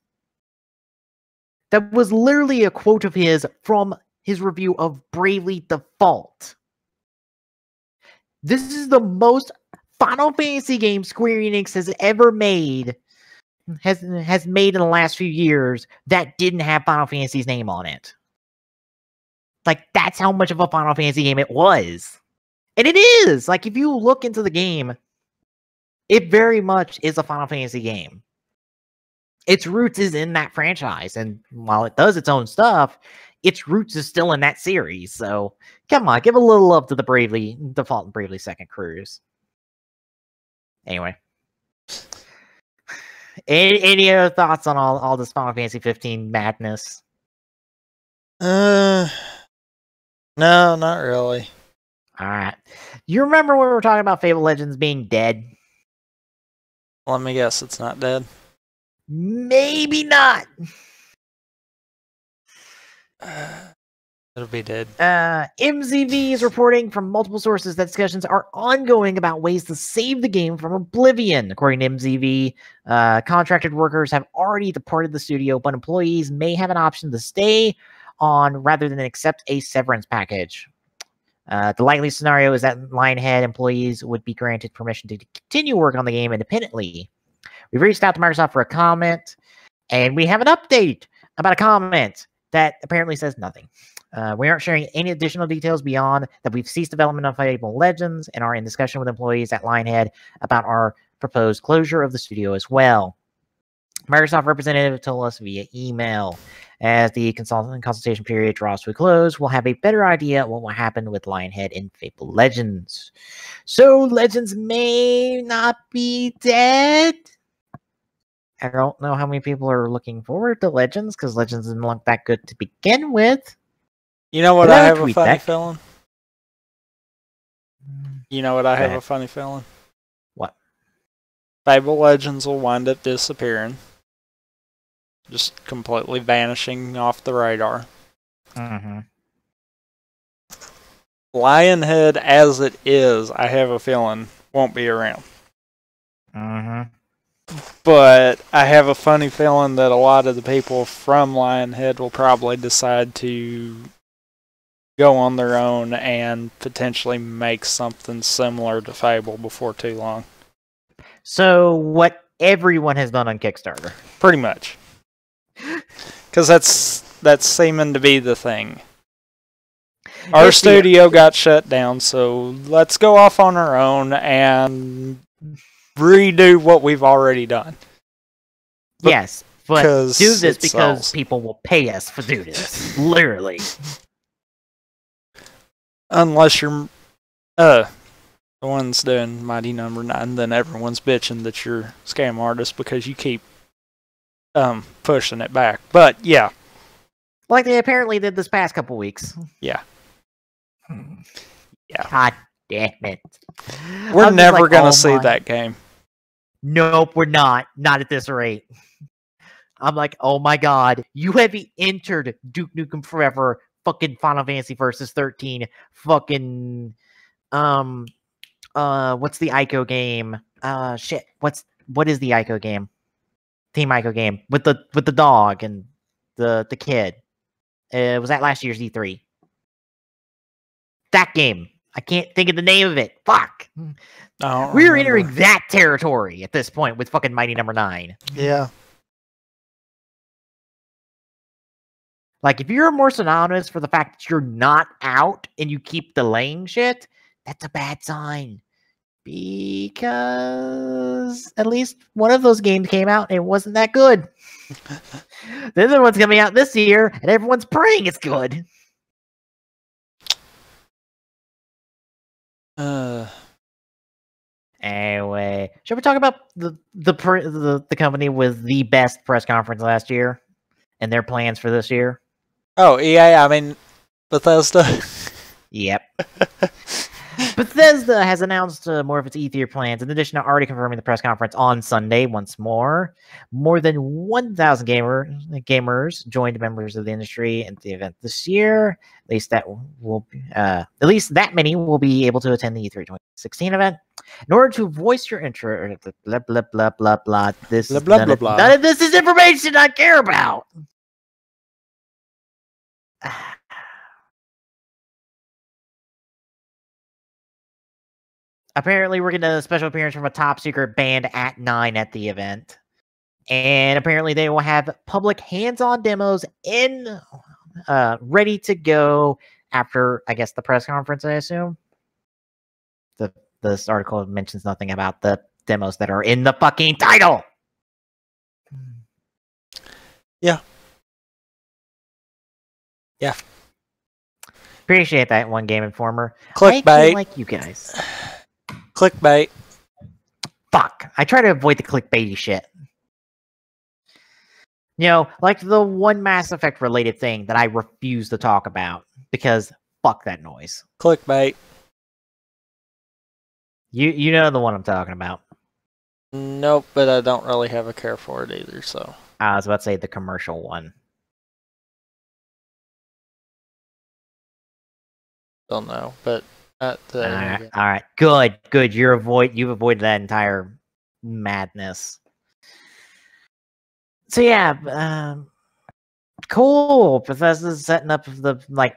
That was literally a quote of his from his review of Bravely Default. This is the most Final Fantasy game Square Enix has ever made, has made in the last few years that didn't have Final Fantasy's name on it. Like, that's how much of a Final Fantasy game it was. And it is! Like, if you look into the game, it very much is a Final Fantasy game. Its roots is in that franchise, and while it does its own stuff, its roots is still in that series. So, come on, give a little love to the Bravely Default and Bravely Second crews. Anyway. Any other thoughts on all this Final Fantasy 15 madness? No, not really. Alright. You remember when we were talking about Fable Legends being dead? Let me guess, it's not dead. Maybe not. It'll be dead. MZV is reporting from multiple sources that discussions are ongoing about ways to save the game from oblivion. According to MZV, contracted workers have already departed the studio, but employees may have an option to stay on rather than accept a severance package. The likely scenario is that Lionhead employees would be granted permission to continue work on the game independently. We've reached out to Microsoft for a comment, and we have an update about a comment that apparently says nothing. We aren't sharing any additional details beyond that we've ceased development of Fable Legends and are in discussion with employees at Lionhead about our proposed closure of the studio as well. Microsoft representative told us via email. As the consultation period draws to a close, we'll have a better idea what will happen with Lionhead in Fable Legends. So Legends may not be dead. I don't know how many people are looking forward to Legends because Legends didn't look that good to begin with. You know what I have a funny feeling? You know what I have a funny feeling? What? Fable Legends will wind up disappearing. Just completely vanishing off the radar. Mm-hmm. Lionhead as it is, I have a feeling, won't be around. Mm-hmm. But I have a funny feeling that a lot of the people from Lionhead will probably decide to go on their own and potentially make something similar to Fable before too long. So what everyone has done on Kickstarter. Pretty much. Because that's seeming to be the thing. Our studio got shut down, so let's go off on our own and redo what we've already done. Yes, but do this because people will pay us to do this. Literally. Unless you're the one's doing Mighty Number 9, then everyone's bitching that you're a scam artist because you keep pushing it back. But yeah. Like they apparently did this past couple weeks. Yeah. Yeah. God damn it. We're never gonna see that game. Nope, we're not. Not at this rate. I'm like, oh my god, you have entered Duke Nukem Forever, fucking Final Fantasy Versus 13, fucking what's the Ico game? Shit. What is the Ico game? Team Ico game with the dog and the kid. Was that last year's E3? That game. I can't think of the name of it. Fuck. We're entering that territory at this point with fucking Mighty Number 9. Yeah. Like, if you're more synonymous for the fact that you're not out and you keep delaying shit, that's a bad sign. Because at least one of those games came out and it wasn't that good. The other one's coming out this year and everyone's praying it's good. Anyway, should we talk about the company with the best press conference last year and their plans for this year? Oh, EA, I mean, Bethesda. Yep. Bethesda has announced more of its E3 plans, in addition to already confirming the press conference on Sunday once more. More than 1,000 gamers joined members of the industry at the event this year. At least that many will be able to attend the E3 2016 event. In order to voice your interest, blah blah blah blah blah. None of this is information I care about. Apparently, we're getting a special appearance from a top secret band at 9 at the event. And apparently, they will have public hands-on demos ready to go after, I guess, the press conference, I assume. This article mentions nothing about the demos that are in the fucking title. Yeah. Yeah. Appreciate that one, Game Informer. Clickbait. I like you guys. Clickbait. Fuck. I try to avoid the clickbaity shit. You know, like the one Mass Effect related thing that I refuse to talk about because fuck that noise. Clickbait. You know the one I'm talking about. Nope, but I don't really have a care for it either, so. I was about to say the commercial one. Don't know, but All right, good. You've avoided that entire madness. So yeah, cool. Bethesda's setting up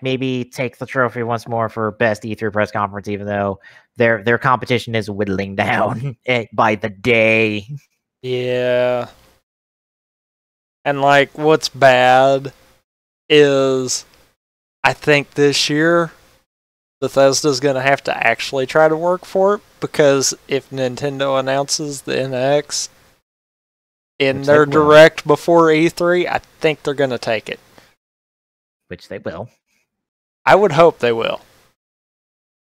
maybe take the trophy once more for best E3 press conference, even though their competition is whittling down by the day. Yeah. And like, what's bad is, I think this year Bethesda's gonna have to actually try to work for it, because if Nintendo announces the NX in their direct before E3, I think they're gonna take it. Which they will. I would hope they will.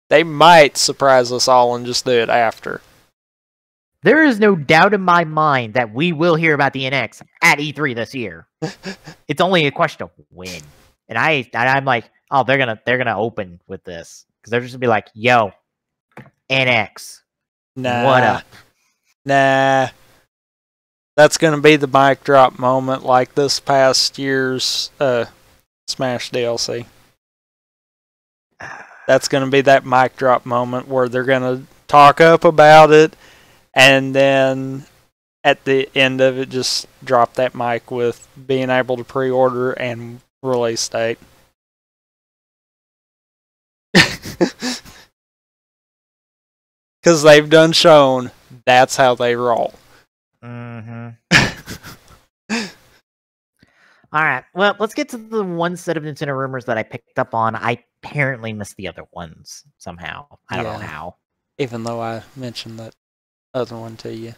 They might surprise us all and just do it after. There is no doubt in my mind that we will hear about the NX at E3 this year. It's only a question of when. And I'm like, oh, they're gonna open with this, because they're just gonna be like, yo, NX, what up? Nah. That's gonna be the mic drop moment, like this past year's Smash DLC. That's gonna be that mic drop moment where they're gonna talk up about it, and then at the end of it, just drop that mic with being able to pre-order and release date. Because they've done shown that's how they roll. Mm-hmm. All right. Well, let's get to the one set of Nintendo rumors that I picked up on. I apparently missed the other ones somehow. I don't know how. Even though I mentioned that other one to you.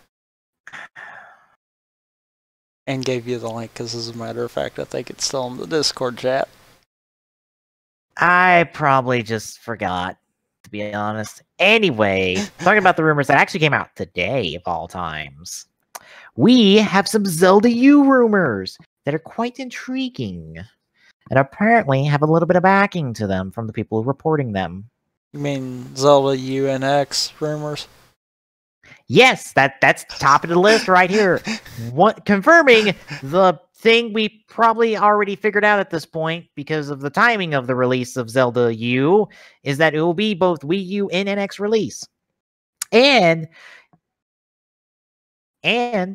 And gave you the link, because as a matter of fact, I think it's still in the Discord chat. I probably just forgot, to be honest. Anyway, talking about the rumors that actually came out today, of all times. We have some Zelda U rumors that are quite intriguing, and apparently have a little bit of backing to them from the people reporting them. You mean Zelda U and X rumors? Yes, that's top of the list right here. Confirming the thing we probably already figured out at this point because of the timing of the release of Zelda U, is that it will be both Wii U and NX release. And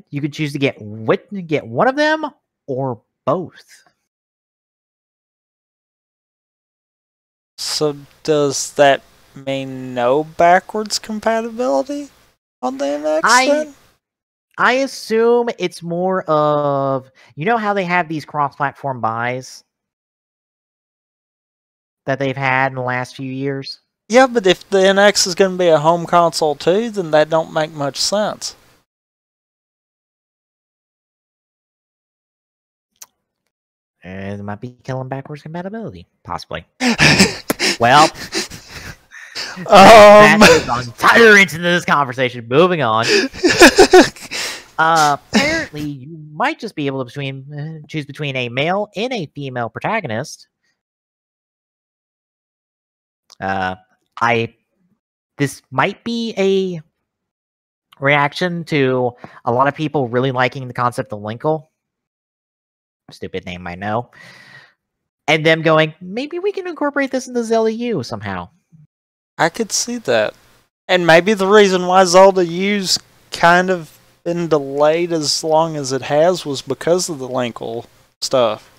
you could choose to get one of them or both. So does that mean no backwards compatibility on the NX then? I assume it's more of, you know how they have these cross-platform buys that they've had in the last few years? Yeah, but if the NX is going to be a home console too, then that don't make much sense. And it might be killing backwards compatibility, possibly. Well, that is an entire into this conversation. Moving on. Apparently, you might just be able to choose between a male and a female protagonist. This might be a reaction to a lot of people really liking the concept of Linkle. Stupid name, I know. And them going, maybe we can incorporate this into Zelda U somehow. I could see that. And maybe the reason why Zelda U's kind of been delayed as long as it has was because of the Linkle stuff.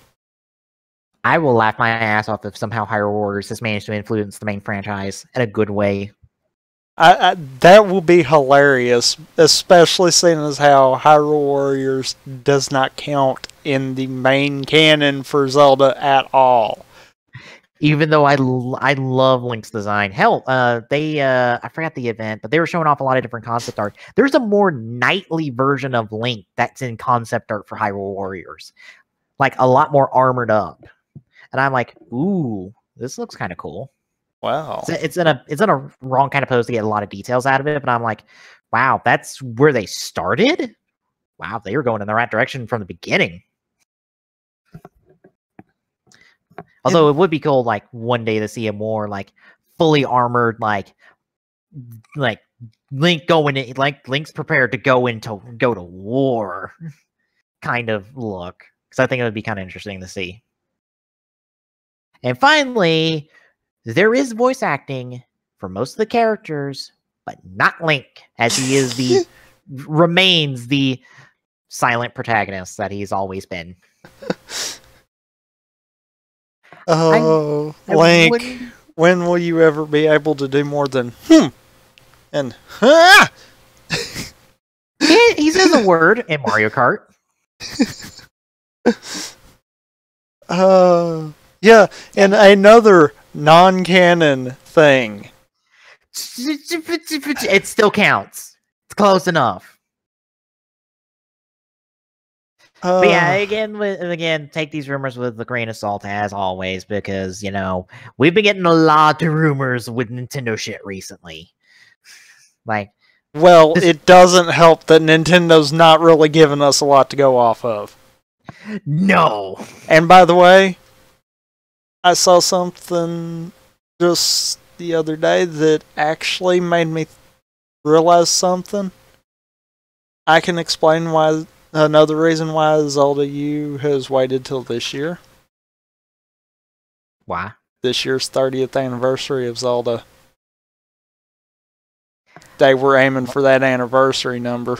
I will laugh my ass off if somehow Hyrule Warriors has managed to influence the main franchise in a good way. That will be hilarious, especially seeing as how Hyrule Warriors does not count in the main canon for Zelda at all. Even though I love Link's design. Hell, I forgot the event, but they were showing off a lot of different concept art. There's a more knightly version of Link that's in concept art for Hyrule Warriors. Like, a lot more armored up. And I'm like, ooh, this looks kind of cool. Wow. It's in a wrong kind of pose to get a lot of details out of it, but I'm like, wow, that's where they started? Wow, they were going in the right direction from the beginning. Although it would be cool, like, one day to see a more, like, fully armored, like Link going in, like, Link's prepared to go to war kind of look. Because I think it would be kind of interesting to see. And finally, there is voice acting for most of the characters, but not Link, as he is the remains the silent protagonist that he's always been. Oh, Link, when will you ever be able to do more than and He says a word in Mario Kart. Yeah, and another non-canon thing. It still counts. It's close enough. But yeah, again, take these rumors with a grain of salt as always, because we've been getting a lot of rumors with Nintendo shit recently. It doesn't help that Nintendo's not really giving us a lot to go off of. No. And by the way, I saw something just the other day that actually made me realize something. I can explain why. Another reason why Zelda U has waited till this year. Why? This year's 30th anniversary of Zelda. They were aiming for that anniversary number.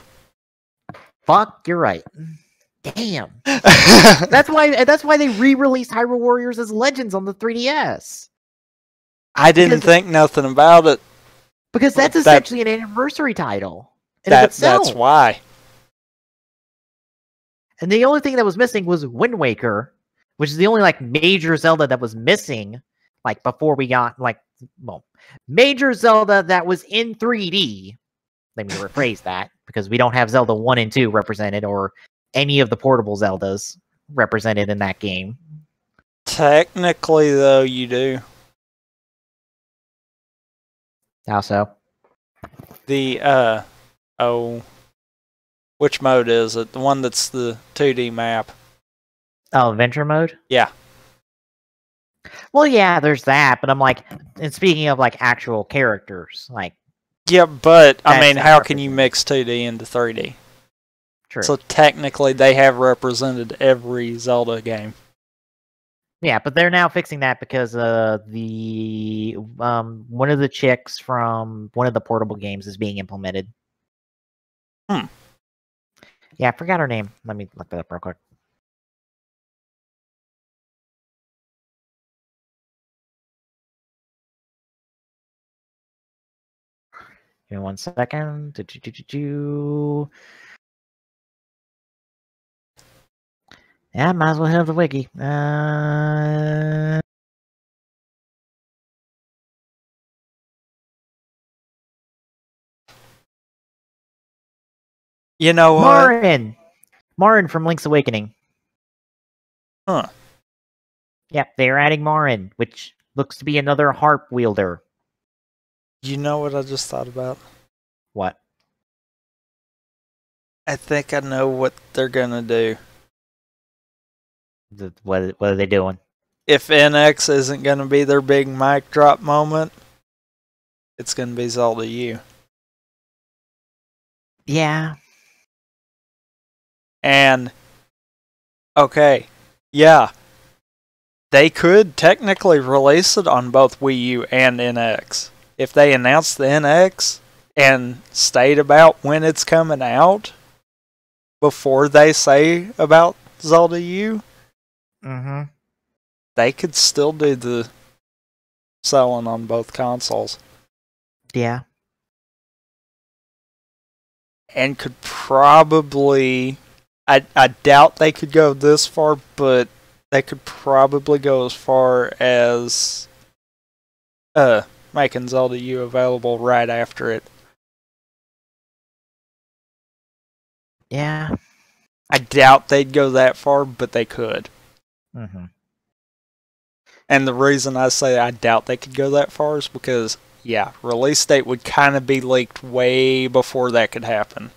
Fuck, you're right. Damn. That's why they re-released Hyrule Warriors as Legends on the 3DS. I didn't think nothing about it. Because that's essentially an anniversary title. That's why. And the only thing that was missing was Wind Waker, which is the only major Zelda that was missing before we got major Zelda that was in 3D. Let me rephrase that, because we don't have Zelda 1 and 2 represented, or any of the portable Zeldas represented in that game. Technically, though, you do. How so? The, which mode is it? The one that's the 2D map. Oh, adventure mode? Yeah. Well, yeah, there's that, but I'm and speaking of actual characters, yeah, but I mean, how can you mix 2D into 3D? True. So technically, they have represented every Zelda game. Yeah, but they're now fixing that because the one of the chicks from one of the portable games is being implemented. Yeah, I forgot her name. Let me look that up real quick. Give me 1 second. Yeah, might as well have the wiki. You know what? Marin from Link's Awakening. Huh. Yep, they're adding Marin, which looks to be another harp wielder. You know what I just thought about? What? I think I know what they're gonna do. What are they doing? If NX isn't gonna be their big mic drop moment, it's gonna be Zelda U. Yeah. And okay, yeah, they could technically release it on both Wii U and NX. If they announce the NX and state about when it's coming out before they say about Zelda U, they could still do the selling on both consoles. Yeah. And could probably... I doubt they could go this far, but they could probably go as far as making Zelda U available right after it. Yeah. I doubt they'd go that far, but they could. And the reason I say I doubt they could go that far is because, yeah, release date would kind of be leaked way before that could happen.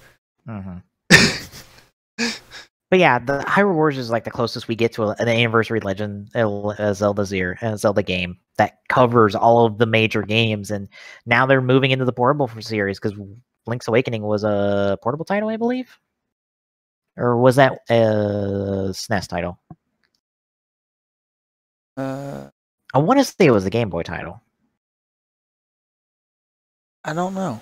But yeah, the Hyrule Warriors is the closest we get to an anniversary Legend Zelda game that covers all of the major games, and now they're moving into the portable series because Link's Awakening was a portable title, I believe, or was that a SNES title? I want to say it was a Game Boy title. I don't know.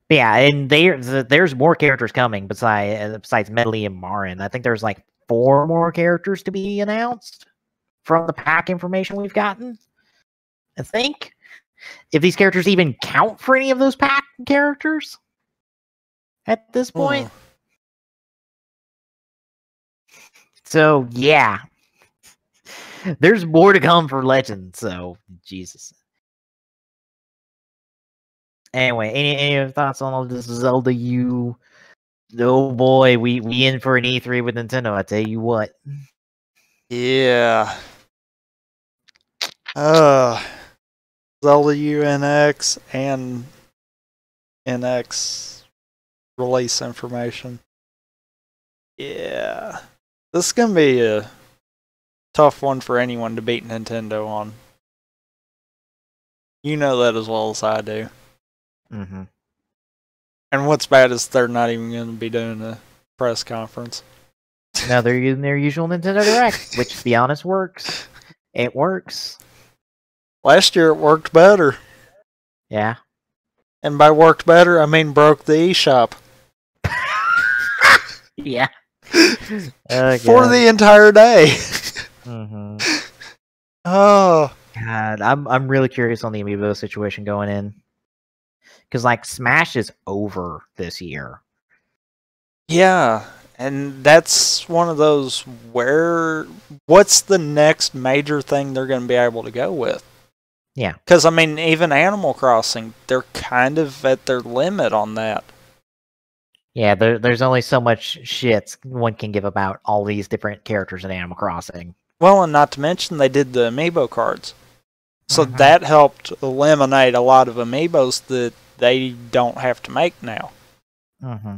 But yeah, and there's more characters coming besides Medley and Marin. I think there's like 4 more characters to be announced from the pack information we've gotten. I think if these characters even count for any of those pack characters at this point. So yeah, there's more to come for Legends. So Jesus. Anyway, any other thoughts on all this Zelda U? Oh boy, we in for an E3 with Nintendo. I tell you what. Yeah. Zelda UNX and NX release information. Yeah. This is going to be a tough one for anyone to beat Nintendo on. You know that as well as I do. Mm-hmm. And what's bad is they're not even going to be doing a press conference. No, they're using their usual Nintendo Direct, which, to be honest, works. It works. Last year it worked better. Yeah. And by worked better, I mean broke the eShop. Yeah. For the entire day. Mm-hmm. Oh. God, I'm really curious on the Amiibo situation going in. Because, like, Smash is over this year. Yeah. And that's one of those what's the next major thing they're going to be able to go with? Yeah. Because, I mean, even Animal Crossing, they're kind of at their limit on that. Yeah, there's only so much shit one can give about all these different characters in Animal Crossing. Well, and not to mention they did the Amiibo cards. So that helped eliminate a lot of Amiibos that they don't have to make now. Mm-hmm.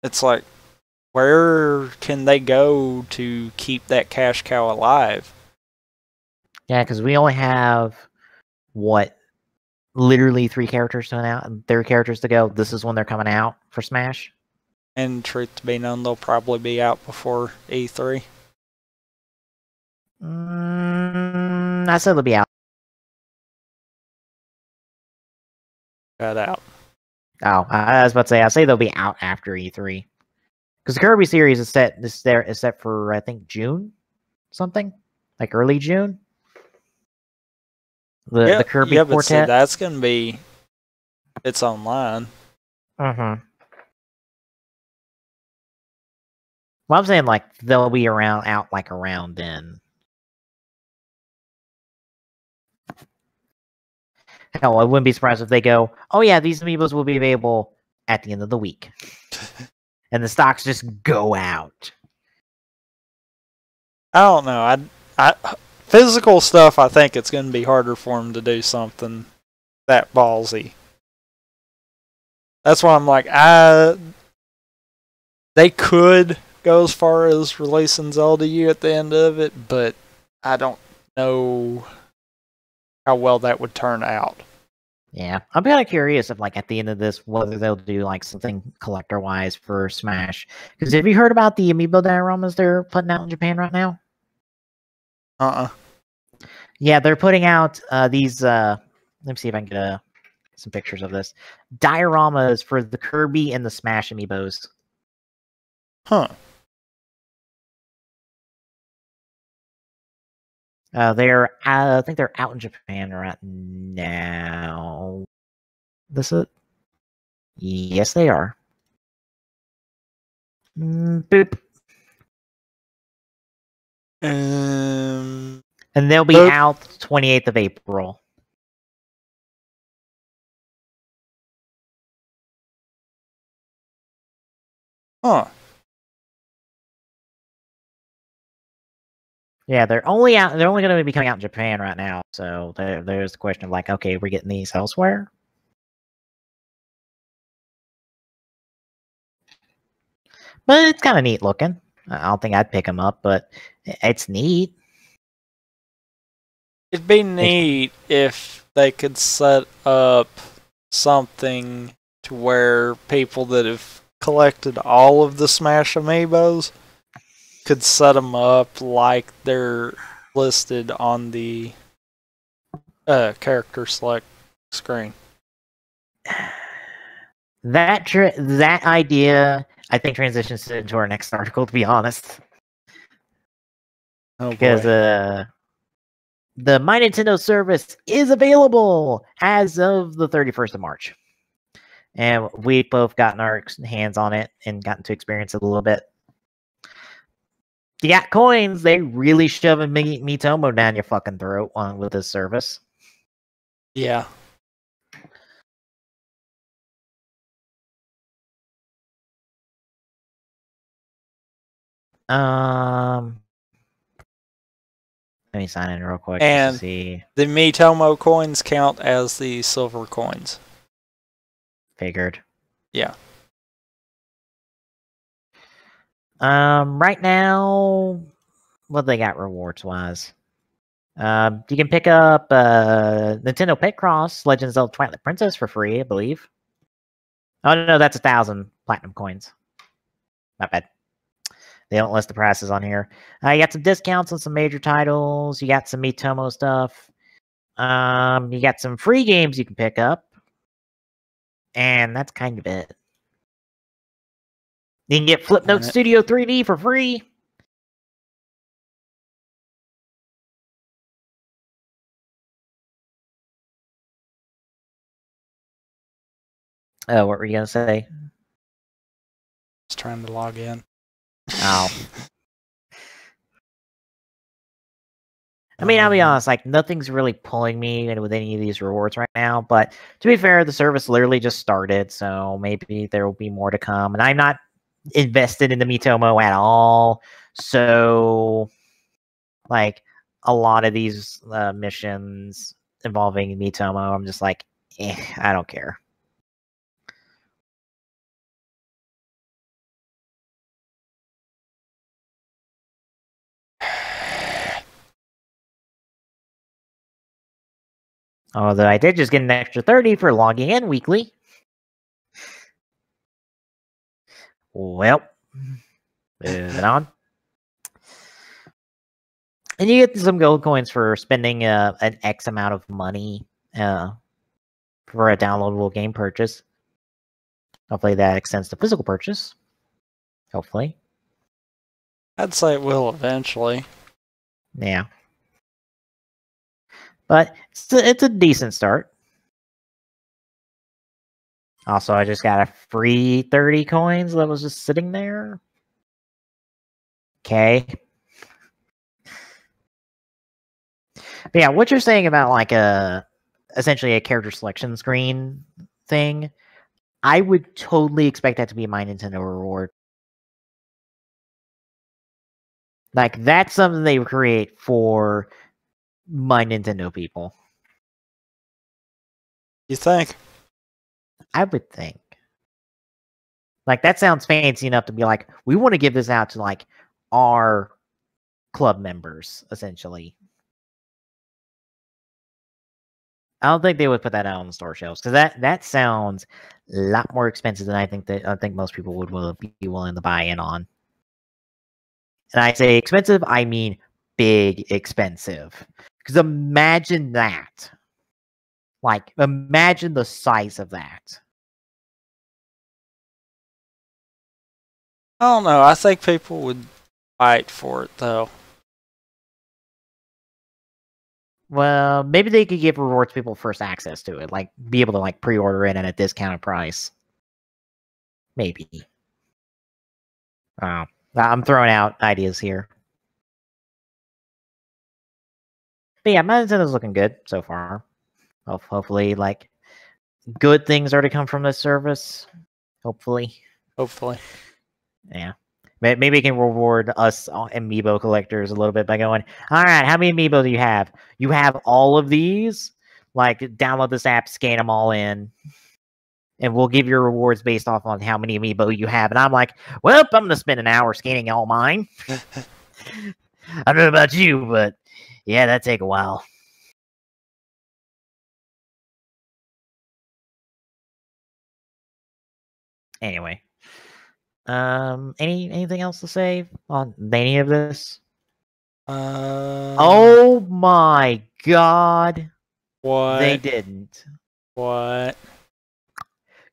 It's like, where can they go to keep that cash cow alive? Yeah, because we only have, literally 3 characters to out, 3 characters to go. This is when they're coming out for Smash. And truth to be known, they'll probably be out before E3. I said they'll be out. Cut out. Oh, I was about to say, I say they'll be out after E3. Because the Kirby series is set for, I think, June? Something? Like early June? The Kirby Quartet. But see, that's going to be... It's online. Mm-hmm. Well, I'm saying, like, they'll be around then. Hell, I wouldn't be surprised if they go, oh yeah, these Amiibos will be available at the end of the week. And the stocks just go out. I don't know. I physical stuff, I think it's going to be harder for them to do something that ballsy. That's why I'm like, they could go as far as releasing Zelda U at the end of it, but I don't know how well that would turn out. Yeah, I'm kind of curious if, like, at the end of this, whether they'll do, like, something collector-wise for Smash. Because have you heard about the Amiibo dioramas they're putting out in Japan right now? Yeah, they're putting out these, let me see if I can get some pictures of this. Dioramas for the Kirby and the Smash Amiibos. Huh. I think they're out in Japan right now. This is... Yes, they are. Boop. And they'll be out 28th of April. Huh. Yeah, they're only going to be coming out in Japan right now. So there's the question of, like, okay, we're getting these elsewhere. But it's kind of neat looking. I don't think I'd pick them up, but it's neat. It'd be neat if they could set up something to where people that have collected all of the Smash Amiibos could set them up like they're listed on the character select screen. That idea, I think, transitions into our next article. To be honest, because the My Nintendo service is available as of the 31st of March, and we both gotten our hands on it and gotten to experience it a little bit. You got coins, they really shoving Miitomo down your fucking throat with this service. Yeah. Let me sign in real quick And just to see. The Miitomo coins count as the silver coins. Figured. Yeah. Right now, what they got rewards wise? You can pick up Nintendo Picross Legend of Zelda Twilight Princess for free, I believe. Oh no, that's 1,000 platinum coins. Not bad. They don't list the prices on here. You got some discounts on some major titles. You got some Miitomo stuff. You got some free games you can pick up. And that's kind of it. You can get Flipnote Studio 3D for free. What were you going to say? Just trying to log in. Oh. I mean, I'll be honest, like, nothing's really pulling me with any of these rewards right now, but to be fair, the service literally just started, so maybe there will be more to come, and I'm not invested in the Miitomo at all, so, like, a lot of these missions involving Miitomo, I'm just like, I don't care. Although I did just get an extra 30 for logging in weekly. Well, moving on. And you get some gold coins for spending an X amount of money for a downloadable game purchase. Hopefully that extends to physical purchase. Hopefully. I'd say it will eventually. Yeah. But it's a decent start. Also, I just got a free 30 coins that was just sitting there. Okay. But yeah, what you're saying about like essentially a character selection screen thing, I would totally expect that to be my Nintendo reward. Like, that's something they create for my Nintendo people. You think? I would think. Like, that sounds fancy enough to be like, we want to give this out to, like, our club members, essentially. I don't think they would put that out on the store shelves, because that sounds a lot more expensive than I think most people would be willing to buy in on. And I say expensive, I mean big expensive. Because imagine that. Like, imagine the size of that. I don't know. I think people would fight for it, though. Well, maybe they could give rewards people first access to it. Like, be able to, like, pre-order it at a discounted price. Maybe. I'm throwing out ideas here. But yeah, my Nintendo's looking good so far. Hopefully, like, good things are to come from this service. Hopefully. Yeah. Maybe it can reward us Amiibo collectors a little bit by going, all right, how many Amiibo do you have? You have all of these? Like, download this app, scan them all in, and we'll give your rewards based off on how many Amiibo you have. And I'm like, well, I'm going to spend an hour scanning all mine. I don't know about you, but yeah, that'd take a while. Anyway. Anything else to say on any of this? Oh Oh my god. what? They didn't. What?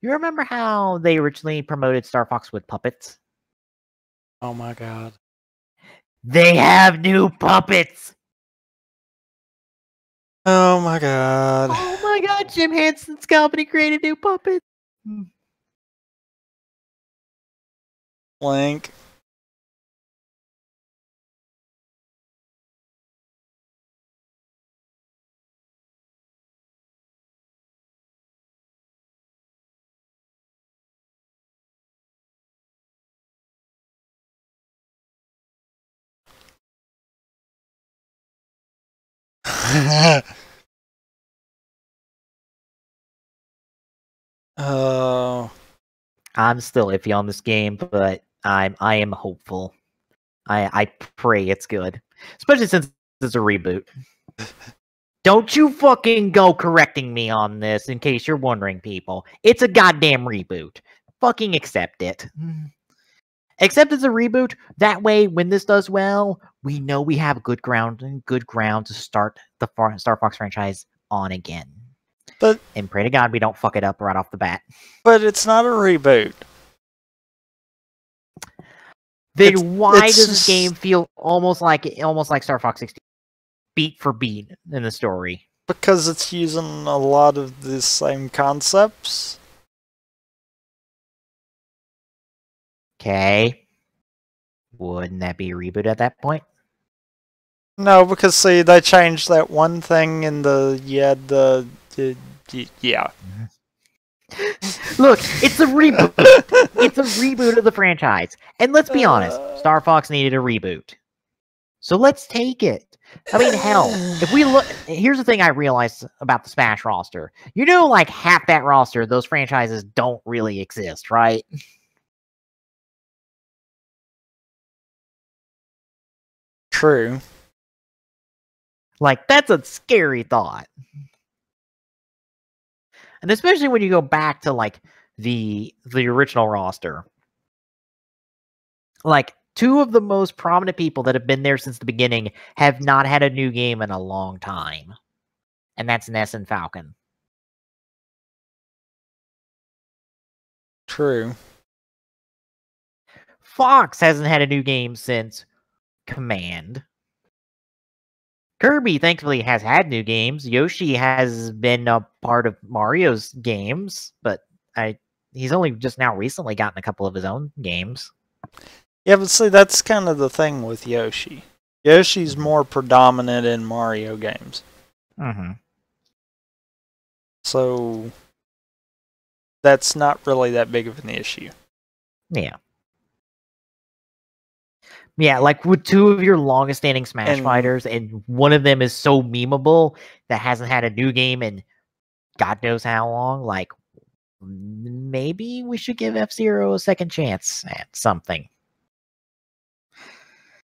You remember how they originally promoted Star Fox with puppets? Oh my god. They have new puppets! Oh my god. Oh my god, Jim Henson's company created new puppets! Link. Oh. I'm still iffy on this game, but I am hopeful. I pray it's good. Especially since it's a reboot. Don't you fucking go correcting me on this, in case you're wondering, people. It's a goddamn reboot. Fucking accept it. Accept it's a reboot. That way, when this does well, we know we have good ground to start the Star Fox franchise on again. But and pray to God we don't fuck it up right off the bat. But it's not a reboot. Then why does this game feel almost like Star Fox 60, beat for beat in the story? Because it's using a lot of the same concepts. Okay. Wouldn't that be a reboot at that point? No, because see, they changed that one thing in the yeah. Look, it's a reboot. It's a reboot of the franchise. And let's be honest, Star Fox needed a reboot. So let's take it. I mean, hell, if we look... Here's the thing I realized about the Smash roster. You know, like, half that roster, those franchises don't really exist, right? True. Like, that's a scary thought. And especially when you go back to, like, the original roster. Like, two of the most prominent people that have been there since the beginning have not had a new game in a long time. And that's Ness and Falcon. True. Fox hasn't had a new game since Command. Kirby, thankfully, has had new games. Yoshi has been a part of Mario's games, but he's only just now recently gotten a couple of his own games. Yeah, but see, that's kind of the thing with Yoshi. Yoshi's more predominant in Mario games. Mm-hmm. So that's not really that big of an issue. Yeah. Yeah, like with two of your longest standing Smash fighters, and one of them is so memeable that hasn't had a new game in God knows how long, like, maybe we should give F-Zero a second chance at something.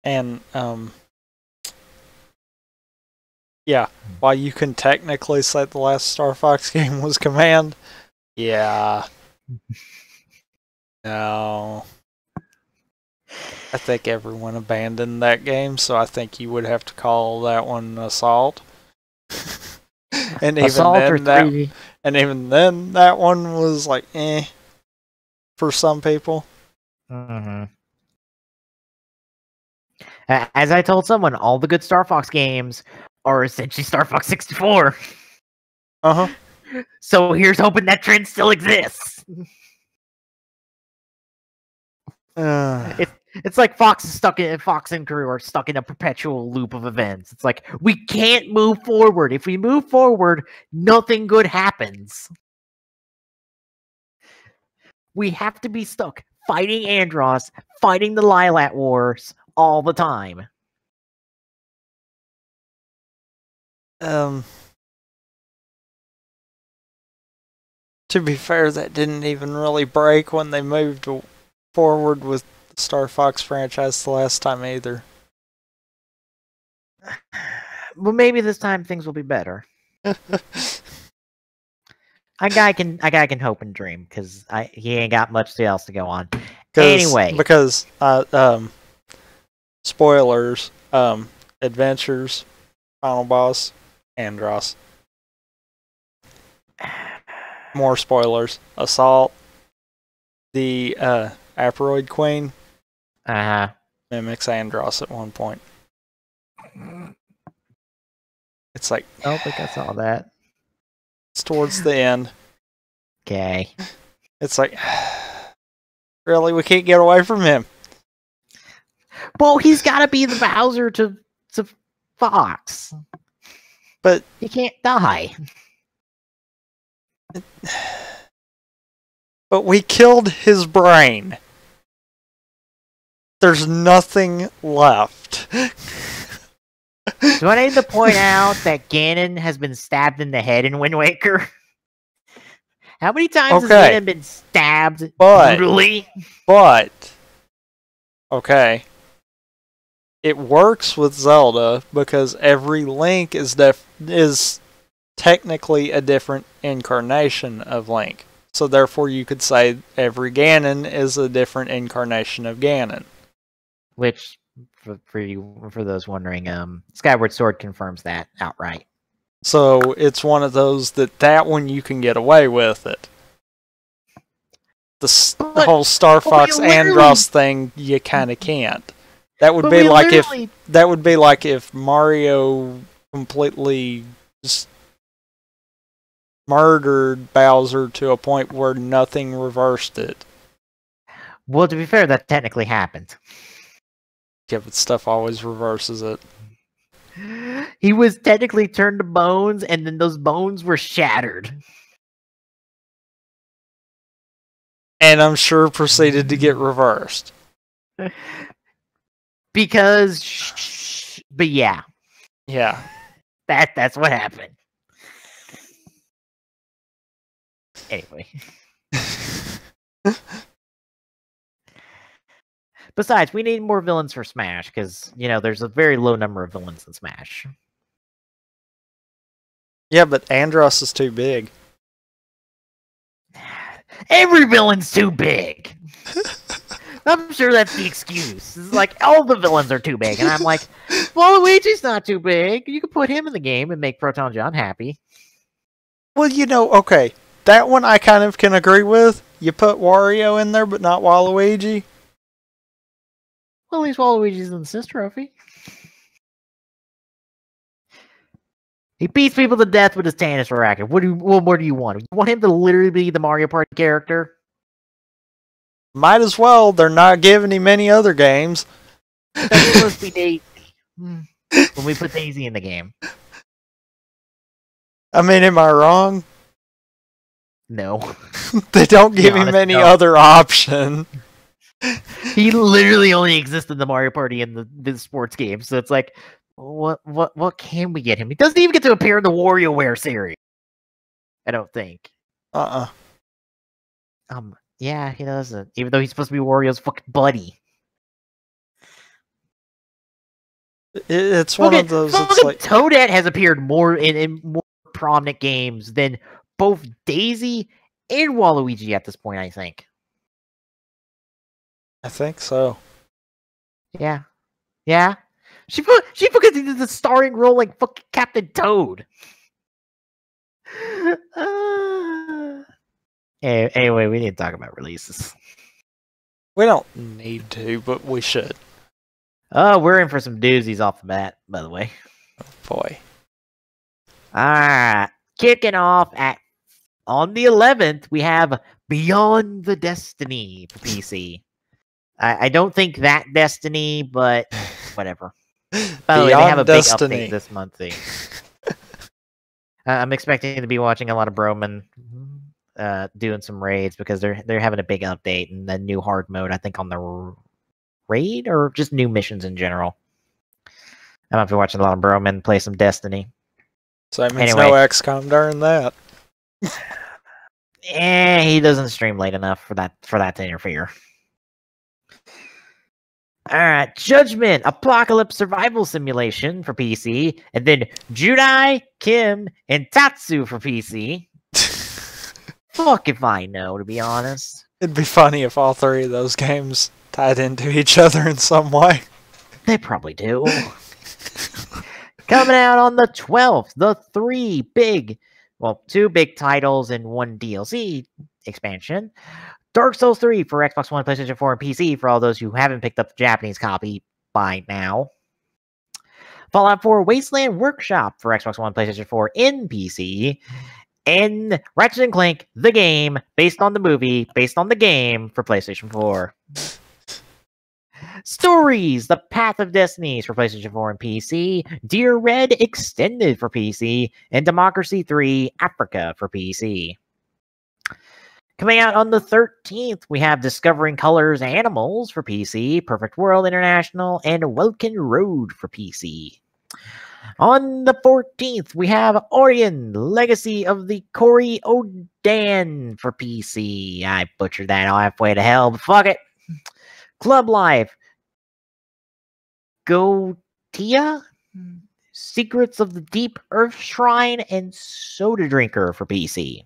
And, yeah, while you can technically say the last Star Fox game was Command, yeah. No. I think everyone abandoned that game, so I think you would have to call that one Assault. And even then, that one was like, for some people. Mm-hmm. As I told someone, all the good Star Fox games are essentially Star Fox 64. Uh-huh. So here's hoping that trend still exists. It's like Fox and crew are stuck in a perpetual loop of events. It's like, we can't move forward. If we move forward, nothing good happens. We have to be stuck fighting Andross, fighting the Lilat Wars all the time. To be fair, that didn't even really break when they moved forward with the Star Fox franchise the last time either. Well, maybe this time things will be better. A guy can hope and dream, because he ain't got much else to go on. Anyway. Because spoilers, Adventures, Final Boss, Andros. More spoilers. Assault, the Aperoid Queen mimics Andros at one point. It's like, I don't think I saw that. it's towards the end. Okay. It's like, really, we can't get away from him. Well, he's got to be the Bowser to Fox. But he can't die. But we killed his brain. There's nothing left. Do I need to point out that Ganon has been stabbed in the head in Wind Waker? How many times has Ganon been stabbed brutally? But okay, it works with Zelda because every Link is technically a different incarnation of Link. So therefore, you could say every Ganon is a different incarnation of Ganon. Which, for those wondering, Skyward Sword confirms that outright. So it's one of those that one you can get away with it. The whole Star Fox Andros thing, you kind of can't. That would be like if Mario completely just murdered Bowser to a point where nothing reversed it. Well, to be fair, that technically happened. Yeah, but stuff always reverses it. He was technically turned to bones, and then those bones were shattered. And I'm sure proceeded to get reversed. Because, but yeah. Yeah. That's what happened. Anyway. Besides, we need more villains for Smash, because, you know, there's a very low number of villains in Smash. Yeah, but Andros is too big. Every villain's too big! I'm sure that's the excuse. It's like, all the villains are too big, and I'm like, Waluigi's not too big. You can put him in the game and make Proton John happy. Well, you know, okay, that one I kind of can agree with. You put Wario in there, but not Waluigi. Well, at least Waluigi's in the Sis Trophy. He beats people to death with his tennis racket. What more do you want? You want him to literally be the Mario Party character? Might as well. They're not giving him any other games. That's supposed to be Daisy. When we put Daisy in the game. I mean, am I wrong? No. They don't give him any other option. He literally only exists in the Mario Party and the sports game, so it's like, what can we get him? He doesn't even get to appear in the WarioWare series. I don't think. Yeah, he doesn't. Even though he's supposed to be Wario's fucking buddy. It's one of those. It's like Toadette has appeared more in more prominent games than both Daisy and Waluigi at this point, I think. I think so. Yeah. Yeah. She put the starring role like fucking Captain Toad. Anyway, we need to talk about releases. We don't need to, but we should. Oh, we're in for some doozies off the bat, by the way. Oh, boy. Alright. Kicking off on the 11th, we have Beyond the Destiny for PC. I don't think that Destiny, but whatever. By the way, they have a big update this month. I'm expecting to be watching a lot of Broman doing some raids because they're having a big update and the new hard mode, I think, on the raid or just new missions in general. I'm going to be watching a lot of Broman play some Destiny. So that means no XCOM during that. He doesn't stream late enough for that to interfere. Alright, Judgment, Apocalypse Survival Simulation for PC, and then Judai, Kim, and Tatsu for PC. Fuck if I know, to be honest. It'd be funny if all three of those games tied into each other in some way. They probably do. Coming out on the 12th, the two big titles and one DLC expansion. Dark Souls 3 for Xbox One, PlayStation 4, and PC for all those who haven't picked up the Japanese copy by now. Fallout 4 Wasteland Workshop for Xbox One, PlayStation 4, and PC. And Ratchet & Clank, the game, based on the movie, based on the game for PlayStation 4. Stories, The Path of Destinies for PlayStation 4 and PC. Dear Red Extended for PC. And Democracy 3 Africa for PC. Coming out on the 13th, we have Discovering Colors Animals for PC, Perfect World International, and Welkin Road for PC. On the 14th, we have Orion, Legacy of the Cory Odan for PC. I butchered that halfway to hell, but fuck it. Club Life, Gotia, Secrets of the Deep Earth Shrine, and Soda Drinker for PC.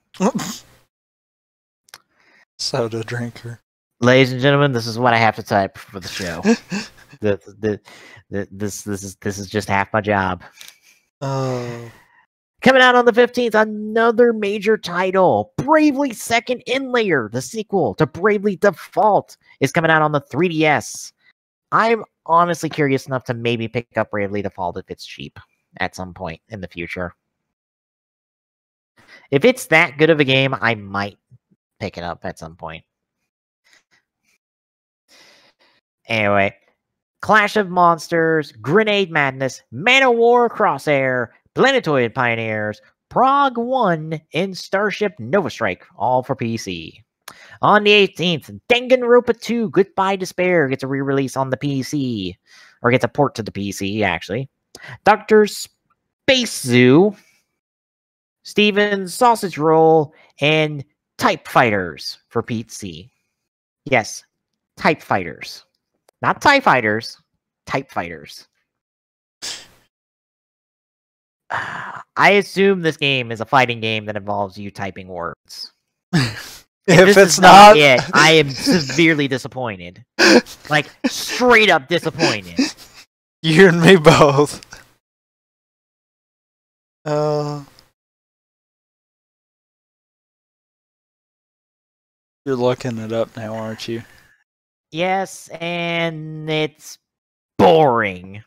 Soda Drinker. Ladies and gentlemen, this is what I have to type for the show. This is just half my job. Oh. Coming out on the 15th, another major title, Bravely Second Inlayer, the sequel to Bravely Default, is coming out on the 3DS. I'm honestly curious enough to maybe pick up Bravely Default if it's cheap at some point in the future. If it's that good of a game, I might pick it up at some point. Anyway, Clash of Monsters, Grenade Madness, Man of War Crosshair, Planetoid Pioneers, Prague 1, and Starship Nova Strike, all for PC. On the 18th, Danganronpa 2 Goodbye Despair gets a re-release on the PC. Or gets a port to the PC, actually. Dr. Space Zoo, Steven's Sausage Roll, and Type Fighters for PC. Yes, Type Fighters. Not TIE Fighters, Type Fighters. I assume this game is a fighting game that involves you typing words. If it's not it, I am severely disappointed. Like, straight up disappointed. You and me both. You're looking it up now, aren't you? Yes, and it's boring.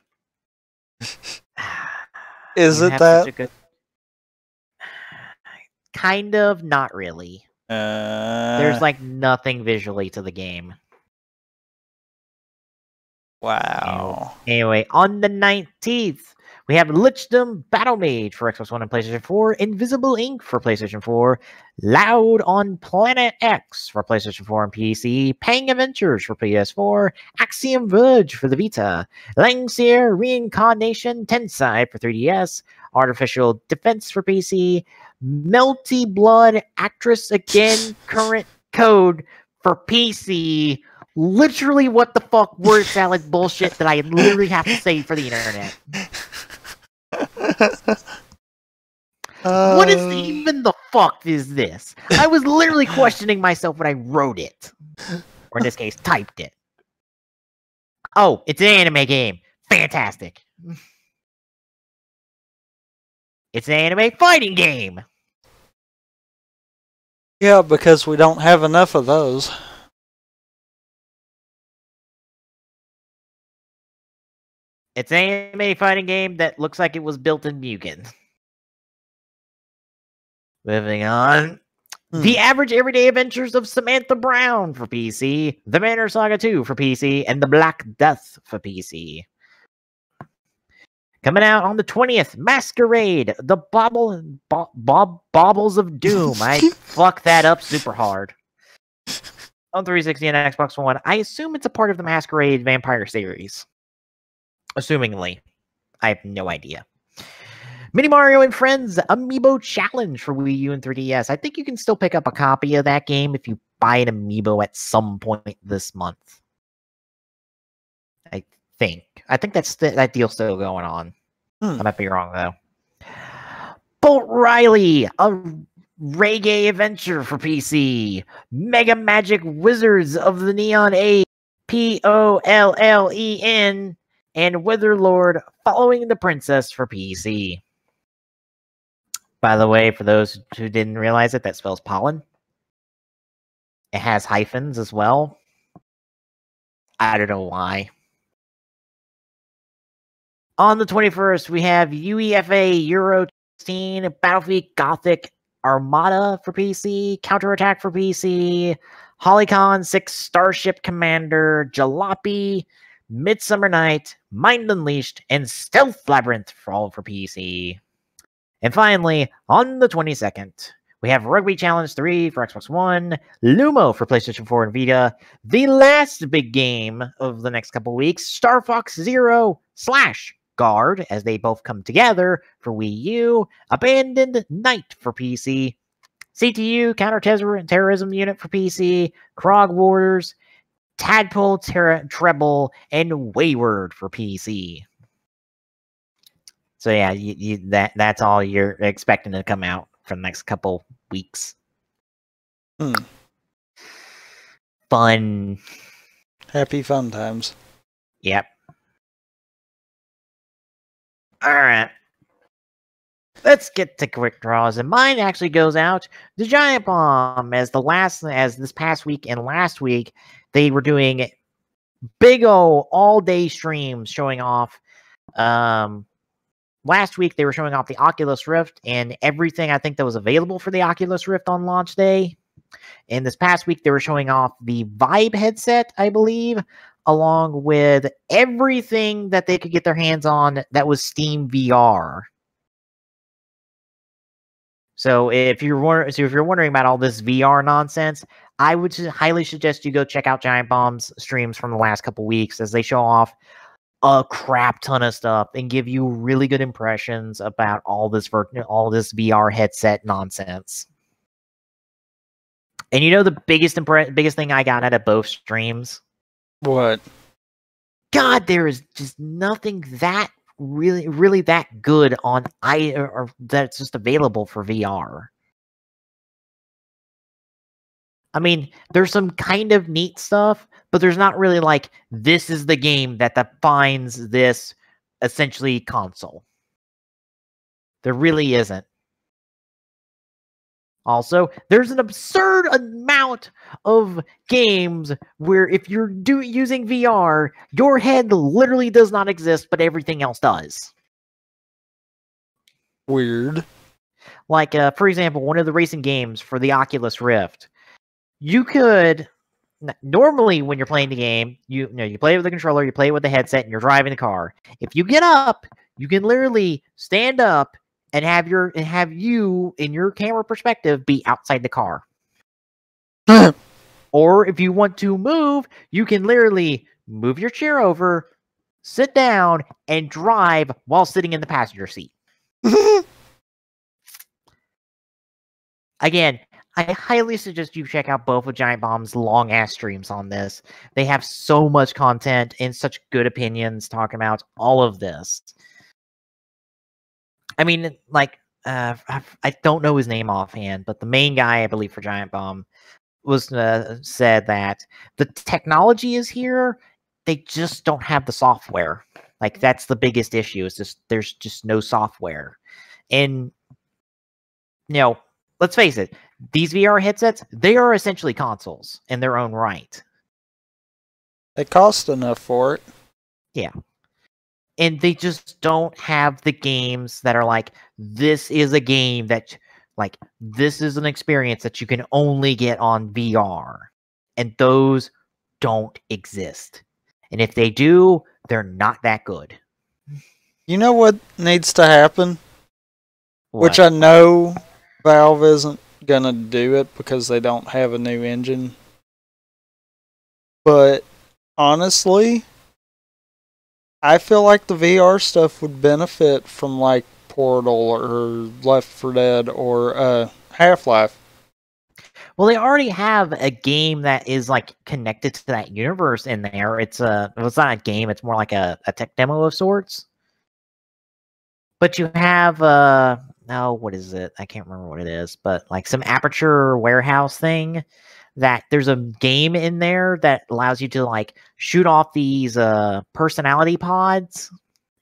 Is it that? Kind of, not really. There's like nothing visually to the game. Wow. Anyway, on the 19th, we have Lichdom Battle Mage for Xbox One and PlayStation 4, Invisible Ink for PlayStation 4, Loud on Planet X for PlayStation 4 and PC, Pang Adventures for PS4, Axiom Verge for the Vita, Langseer Reincarnation Tensai for 3DS, Artificial Defense for PC, Melty Blood Actress Again Current Code for PC. Literally what the fuck word salad bullshit that I literally have to say for the internet. What is even the fuck is this? I was literally questioning myself when I wrote it. Or in this case, typed it. Oh, it's an anime game. Fantastic. It's an anime fighting game. Yeah, because we don't have enough of those. It's an anime fighting game that looks like it was built in Mugen. Moving on. The Average Everyday Adventures of Samantha Brown for PC, The Manor Saga 2 for PC, and The Black Death for PC. Coming out on the 20th, Masquerade, The Baubles of Doom. I fucked that up super hard. On 360 and Xbox One. I assume it's a part of the Masquerade Vampire series. Assumingly. I have no idea. Mini Mario and Friends Amiibo Challenge for Wii U and 3DS. I think you can still pick up a copy of that game if you buy an Amiibo at some point this month. I think that deal's still going on. I might be wrong, though. Bolt Riley, a Reggae Adventure for PC, Mega Magic Wizards of the Neon Age, POLLEN, and Witherlord Following the Princess for PC. By the way, for those who didn't realize it, that spells pollen. It has hyphens as well. I don't know why. On the 21st, we have UEFA Euro 16, Battlefield Gothic Armada for PC, Counterattack for PC, Holycon 6 Starship Commander, Jalopy, Midsummer Night, Mind Unleashed, and Stealth Labyrinth for all for PC. And finally, on the 22nd, we have Rugby Challenge 3 for Xbox One, Lumo for PlayStation 4 and Vita, the last big game of the next couple weeks, Star Fox Zero / Guard, as they both come together for Wii U, Abandoned Night for PC, CTU Counterterrorism Unit for PC, Krog Warders, Tadpole Treble, and Wayward for PC. So yeah, that's all you're expecting to come out for the next couple weeks. Fun. Happy fun times. Yep. Alright. Let's get to quick draws. And mine actually goes out to Giant Bomb as this past week and last week, they were doing big all-day streams showing off. Last week, they were showing off the Oculus Rift and everything I think that was available for the Oculus Rift on launch day. And this past week, they were showing off the Vibe headset, I believe, along with everything that they could get their hands on that was Steam VR. So if you're wondering about all this VR nonsense, I would highly suggest you go check out Giant Bomb's streams from the last couple weeks as they show off a crap ton of stuff and give you really good impressions about all this VR headset nonsense. And you know the biggest thing I got out of both streams? What? God, there is just nothing that really that good on or that's just available for VR. I mean, there's some kind of neat stuff, but there's not really like, this is the game that defines this essentially console. There really isn't. Also, there's an absurd amount of games where if you're using VR, your head literally does not exist, but everything else does. Weird. Like, for example, one of the racing games for the Oculus Rift, you could normally when you're playing the game, you play it with the controller, you play it with the headset, and you're driving the car. If you get up, you can literally stand up and have you in your camera perspective be outside the car. Or if you want to move, you can literally move your chair over, sit down, and drive while sitting in the passenger seat. Again, I highly suggest you check out both of Giant Bomb's long-ass streams on this. They have so much content and such good opinions talking about all of this. I mean, like, I don't know his name offhand, but the main guy, I believe, for Giant Bomb was said that the technology is here, they just don't have the software. Like, that's the biggest issue. It's just there's just no software. And, let's face it, these VR headsets, they are essentially consoles in their own right. They cost enough for it. Yeah. And they just don't have the games that are like, this is a game that, like, this is an experience that you can only get on VR. And those don't exist. And if they do, they're not that good. You know what needs to happen? What? Which I know Valve isn't gonna do it because they don't have a new engine. But honestly, I feel like the VR stuff would benefit from like Portal or Left 4 Dead or Half-Life. Well, they already have a game that is like connected to that universe in there. It's not a game, it's more like a tech demo of sorts. But you have no, what is it? I can't remember what it is, but like some Aperture Warehouse thing that there's a game in there that allows you to like shoot off these personality pods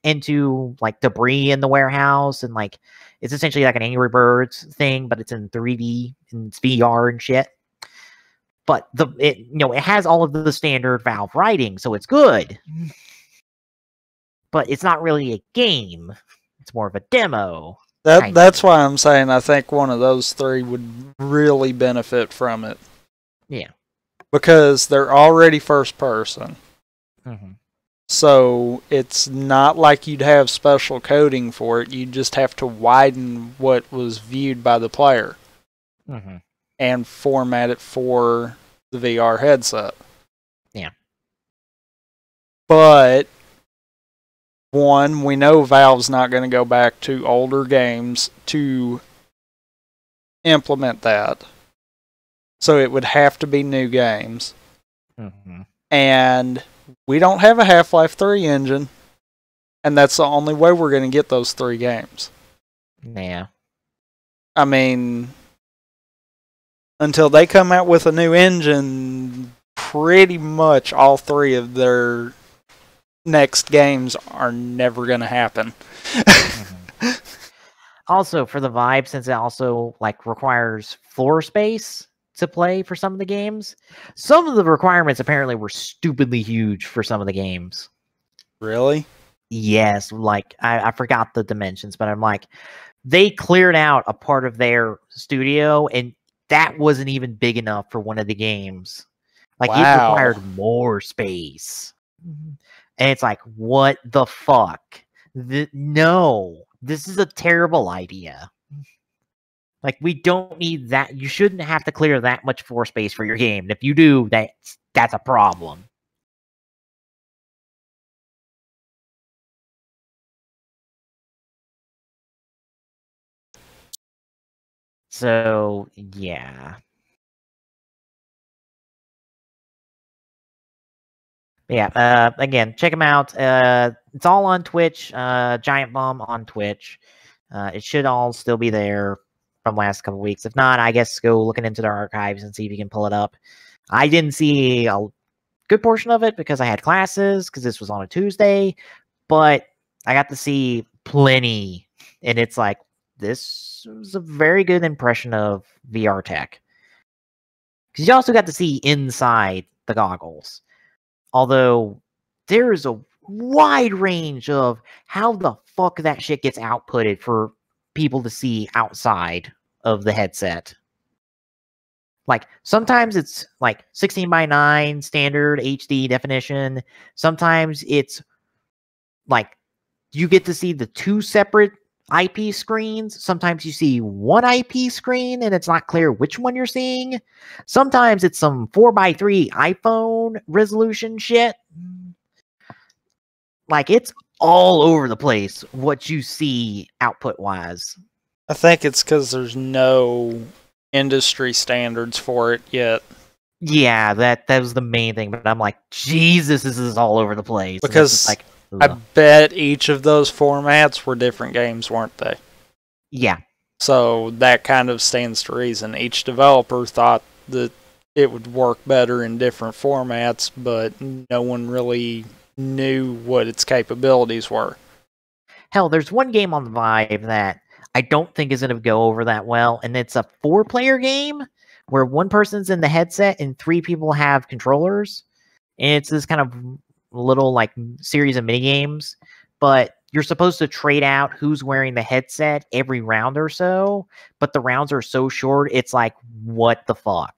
into like debris in the warehouse, and like it's essentially like an Angry Birds thing, but it's in 3D and it's VR and shit. But it has all of the standard Valve writing, so it's good. But it's not really a game. It's more of a demo. That's why I'm saying I think one of those three would really benefit from it. Yeah. Because they're already first person. Mm-hmm. So it's not like you'd have special coding for it. You just have to widen what was viewed by the player. Mm-hmm. And format it for the VR headset. Yeah. But one, we know Valve's not going to go back to older games to implement that. So it would have to be new games. Mm-hmm. And we don't have a Half-Life 3 engine. And that's the only way we're going to get those 3 games. Yeah. I mean, until they come out with a new engine, pretty much all 3 of their next games are never going to happen. Mm-hmm. Also, for the Vive, since it also like requires floor space to play for some of the games, some of the requirements apparently were stupidly huge for some of the games. Really? Yes, like I forgot the dimensions, but I'm like, they cleared out a part of their studio, and that wasn't even big enough for one of the games. Like, it required more space. And it's like, what the fuck? No, this is a terrible idea. Like, we don't need that. You shouldn't have to clear that much floor space for your game. If you do, that's a problem. So, yeah. Yeah, again, check them out. It's all on Twitch. Giant Bomb on Twitch. It should all still be there from last couple weeks. If not, I guess go looking into their archives and see if you can pull it up. I didn't see a good portion of it because I had classes, because this was on a Tuesday, but I got to see plenty, and it's like, this was a very good impression of VR tech. Because you also got to see inside the goggles. Although there is a wide range of how the fuck that shit gets outputted for people to see outside of the headset. Like, sometimes it's like 16:9 standard HD definition. Sometimes it's like you get to see the 2 separate IP screens. Sometimes you see one IP screen and it's not clear which one you're seeing. Sometimes it's some 4:3 iPhone resolution shit. Like, it's all over the place what you see output wise. I think it's because there's no industry standards for it yet. Yeah, that was the main thing. But I'm like, Jesus, this is all over the place. Because like, I bet each of those formats were different games, weren't they? Yeah. So that kind of stands to reason. Each developer thought that it would work better in different formats, but no one really knew what its capabilities were. Hell, there's one game on the Vive that I don't think is going to go over that well, and it's a 4-player game where one person's in the headset and 3 people have controllers. And it's this kind of little like series of mini games, but you're supposed to trade out who's wearing the headset every round or so, but the rounds are so short, it's like, what the fuck?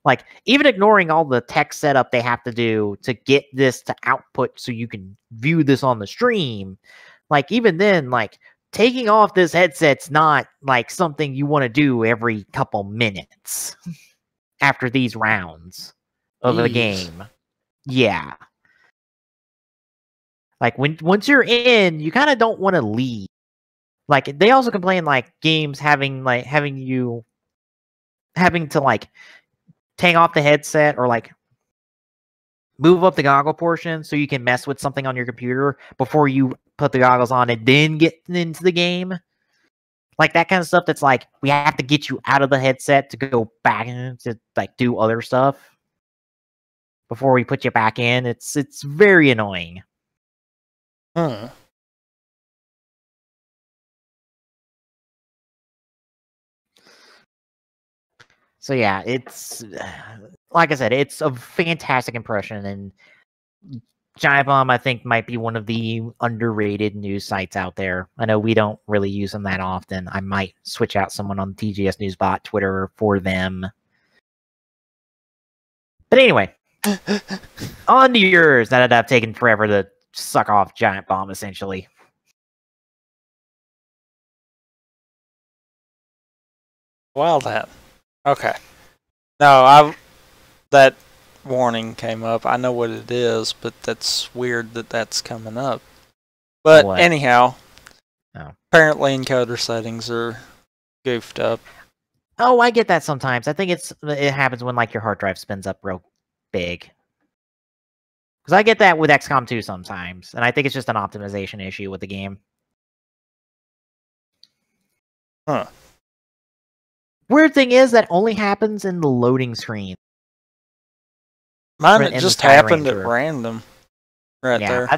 Like, even ignoring all the tech setup they have to do to get this to output so you can view this on the stream, like, even then, like, taking off this headset's not like something you want to do every couple minutes after these rounds of a game. Yeah. Like, once you're in, you kind of don't want to leave. Like, they also complain like games having to like take off the headset or like move up the goggle portion so you can mess with something on your computer before you put the goggles on and then get into the game. Like that kind of stuff that's like, we have to get you out of the headset to go back in to like do other stuff before we put you back in. It's very annoying. So yeah, it's like I said, it's a fantastic impression, and Giant Bomb, I think, might be one of the underrated news sites out there. I know we don't really use them that often. I might switch out someone on TGS Newsbot Twitter for them. But anyway, on to yours. Now that I've taken forever to suck off Giant Bomb, essentially. Well, then. Okay. No, that warning came up. I know what it is, but that's weird that that's coming up. But What? anyhow, Oh. Apparently encoder settings are goofed up. Oh, I get that sometimes. I think it happens when like your hard drive spins up real big. Because I get that with XCOM 2 sometimes, and I think it's just an optimization issue with the game. Huh. Weird thing is that only happens in the loading screen. Mine, in it the just Sky happened at Ranger. random. Right there.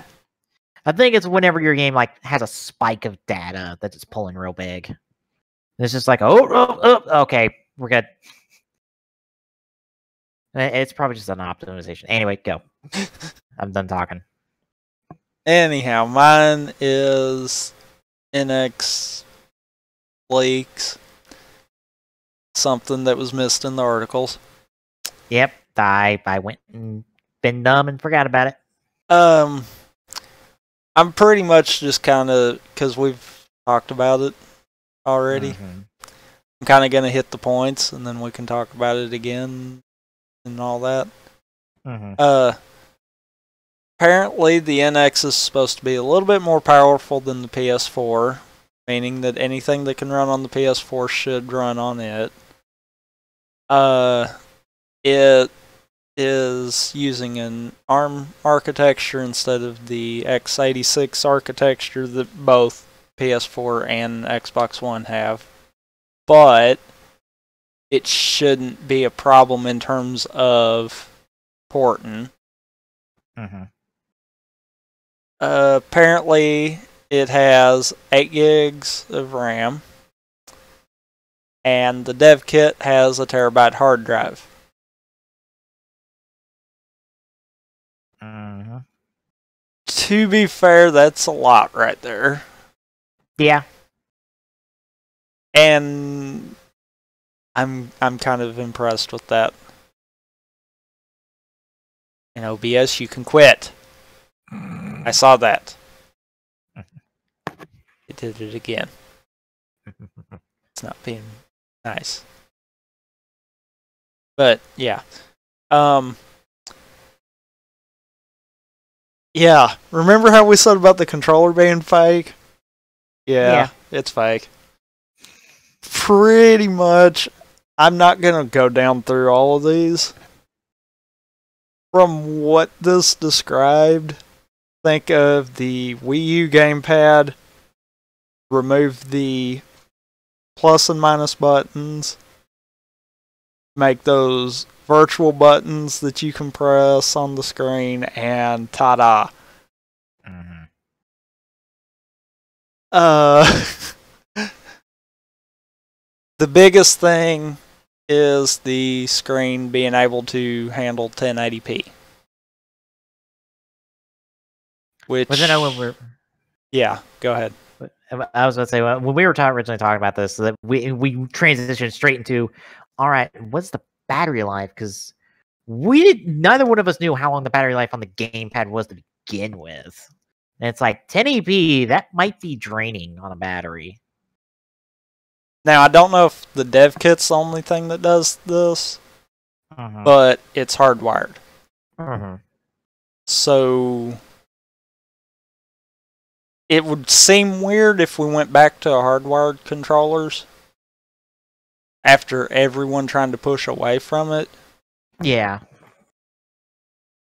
I think it's whenever your game like has a spike of data that it's pulling real big. And it's just like, okay, we're good. It's probably just an optimization. Anyway, go. I'm done talking. Anyhow, mine is NX leaks. Something that was missed in the articles. Yep, I went and been dumb and forgot about it. I'm pretty much just kind of, because we've talked about it already. I'm kind of going to hit the points, and then we can talk about it again and all that. Apparently, the NX is supposed to be a little bit more powerful than the PS4, meaning that anything that can run on the PS4 should run on it. It is using an ARM architecture instead of the x86 architecture that both PS4 and Xbox One have. But it shouldn't be a problem in terms of porting. Apparently, it has 8 gigs of RAM, and the dev kit has a terabyte hard drive. To be fair, that's a lot right there. Yeah. And I'm kind of impressed with that. In OBS, you can quit. I saw that. It did it again. It's not being nice. But yeah. Yeah, remember how we said about the controller being fake? Yeah, it's fake. Pretty much. I'm not going to go down through all of these. From what this described, think of the Wii U gamepad, remove the plus and minus buttons, make those virtual buttons that you can press on the screen, and ta-da. The biggest thing is the screen being able to handle 1080p. Which, yeah, go ahead. I was going to say, when we were originally talking about this, that we transitioned straight into, all right, what's the battery life? Because neither one of us knew how long the battery life on the gamepad was to begin with. And it's like 1080p, that might be draining on a battery. Now, I don't know if the dev kit's the only thing that does this, but it's hardwired. So it would seem weird if we went back to hardwired controllers after everyone trying to push away from it. Yeah.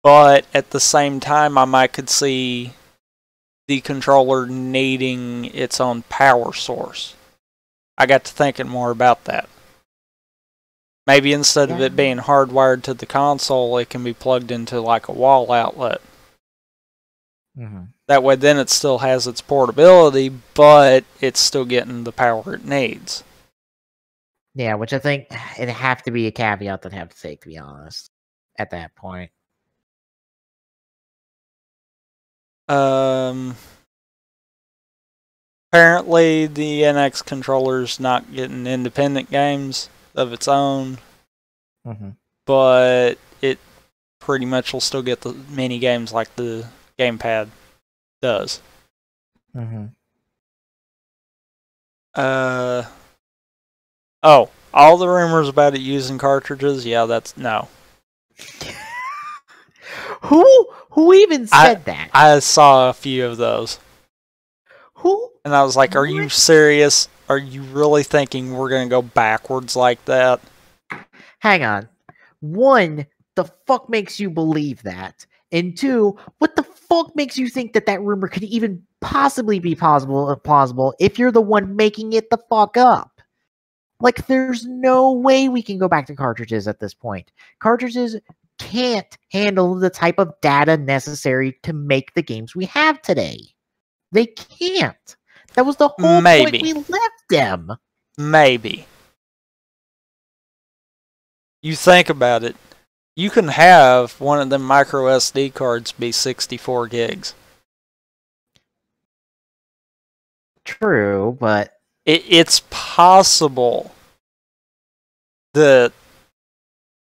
But at the same time, I could see the controller needing its own power source. I got to thinking more about that. Maybe instead of it being hardwired to the console, it can be plugged into like a wall outlet. That way then it still has its portability, but it's still getting the power it needs. Yeah, which I think it'd have to be a caveat that I have to take, to be honest, at that point. Apparently the NX controller's not getting independent games of its own, but it pretty much will still get the mini games like the gamepad does. Oh, all the rumors about it using cartridges, yeah, that's no. Who even said that? I saw a few of those. Who? And I was like, are you serious? Are you really thinking we're going to go backwards like that? Hang on. One, the fuck makes you believe that? And two, what the fuck makes you think that that rumor could even possibly be plausible if you're the one making it the fuck up? Like, there's no way we can go back to cartridges at this point. Cartridges can't handle the type of data necessary to make the games we have today. They can't. That was the whole point we left them. Maybe. You think about it. You can have one of them micro SD cards be 64 gigs. True, but it's possible that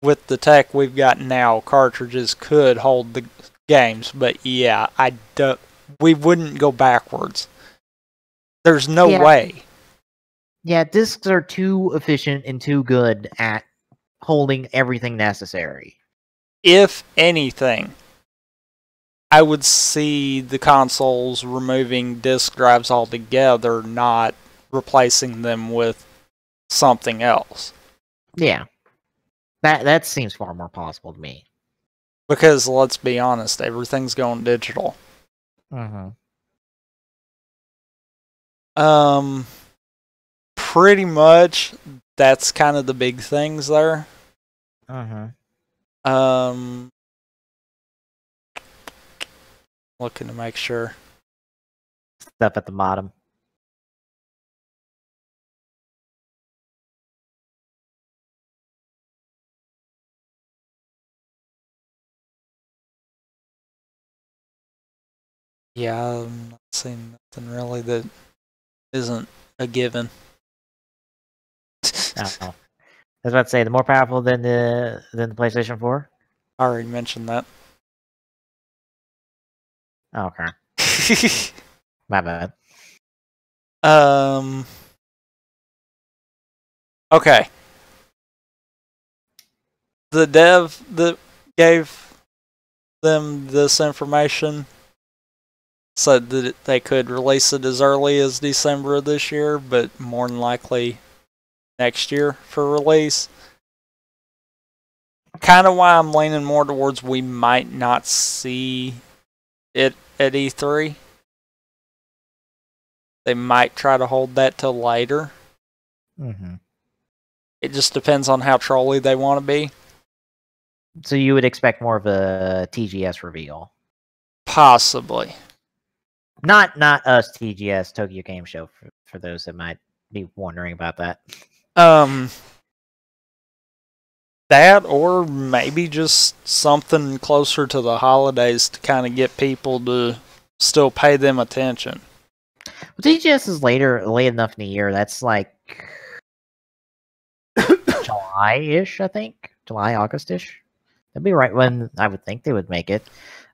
with the tech we've got now, cartridges could hold the games. But yeah, we wouldn't go backwards. There's no way. Yeah, discs are too efficient and too good at holding everything necessary. If anything, I would see the consoles removing disk drives altogether, not replacing them with something else. Yeah. That seems far more possible to me. Because let's be honest, everything's going digital. Pretty much that's kind of the big things there. Looking to make sure. Stuff at the bottom. Yeah, I'm not seeing nothing really that isn't a given. I was about to say, the more powerful than the PlayStation 4? I already mentioned that. Oh, okay. My bad. Okay. The dev that gave them this information said that they could release it as early as December of this year, but more than likely next year for release. Kind of why I'm leaning more towards we might not see it at E3. They might try to hold that till later. It just depends on how trolly they want to be. So you would expect more of a TGS reveal? Possibly. Not us TGS, Tokyo Game Show, for those that might be wondering about that. That, or maybe just something closer to the holidays to kind of get people to still pay them attention. Well, TGS is late enough in the year. That's like July-ish, I think. July, August-ish. That'd be right when I would think they would make it.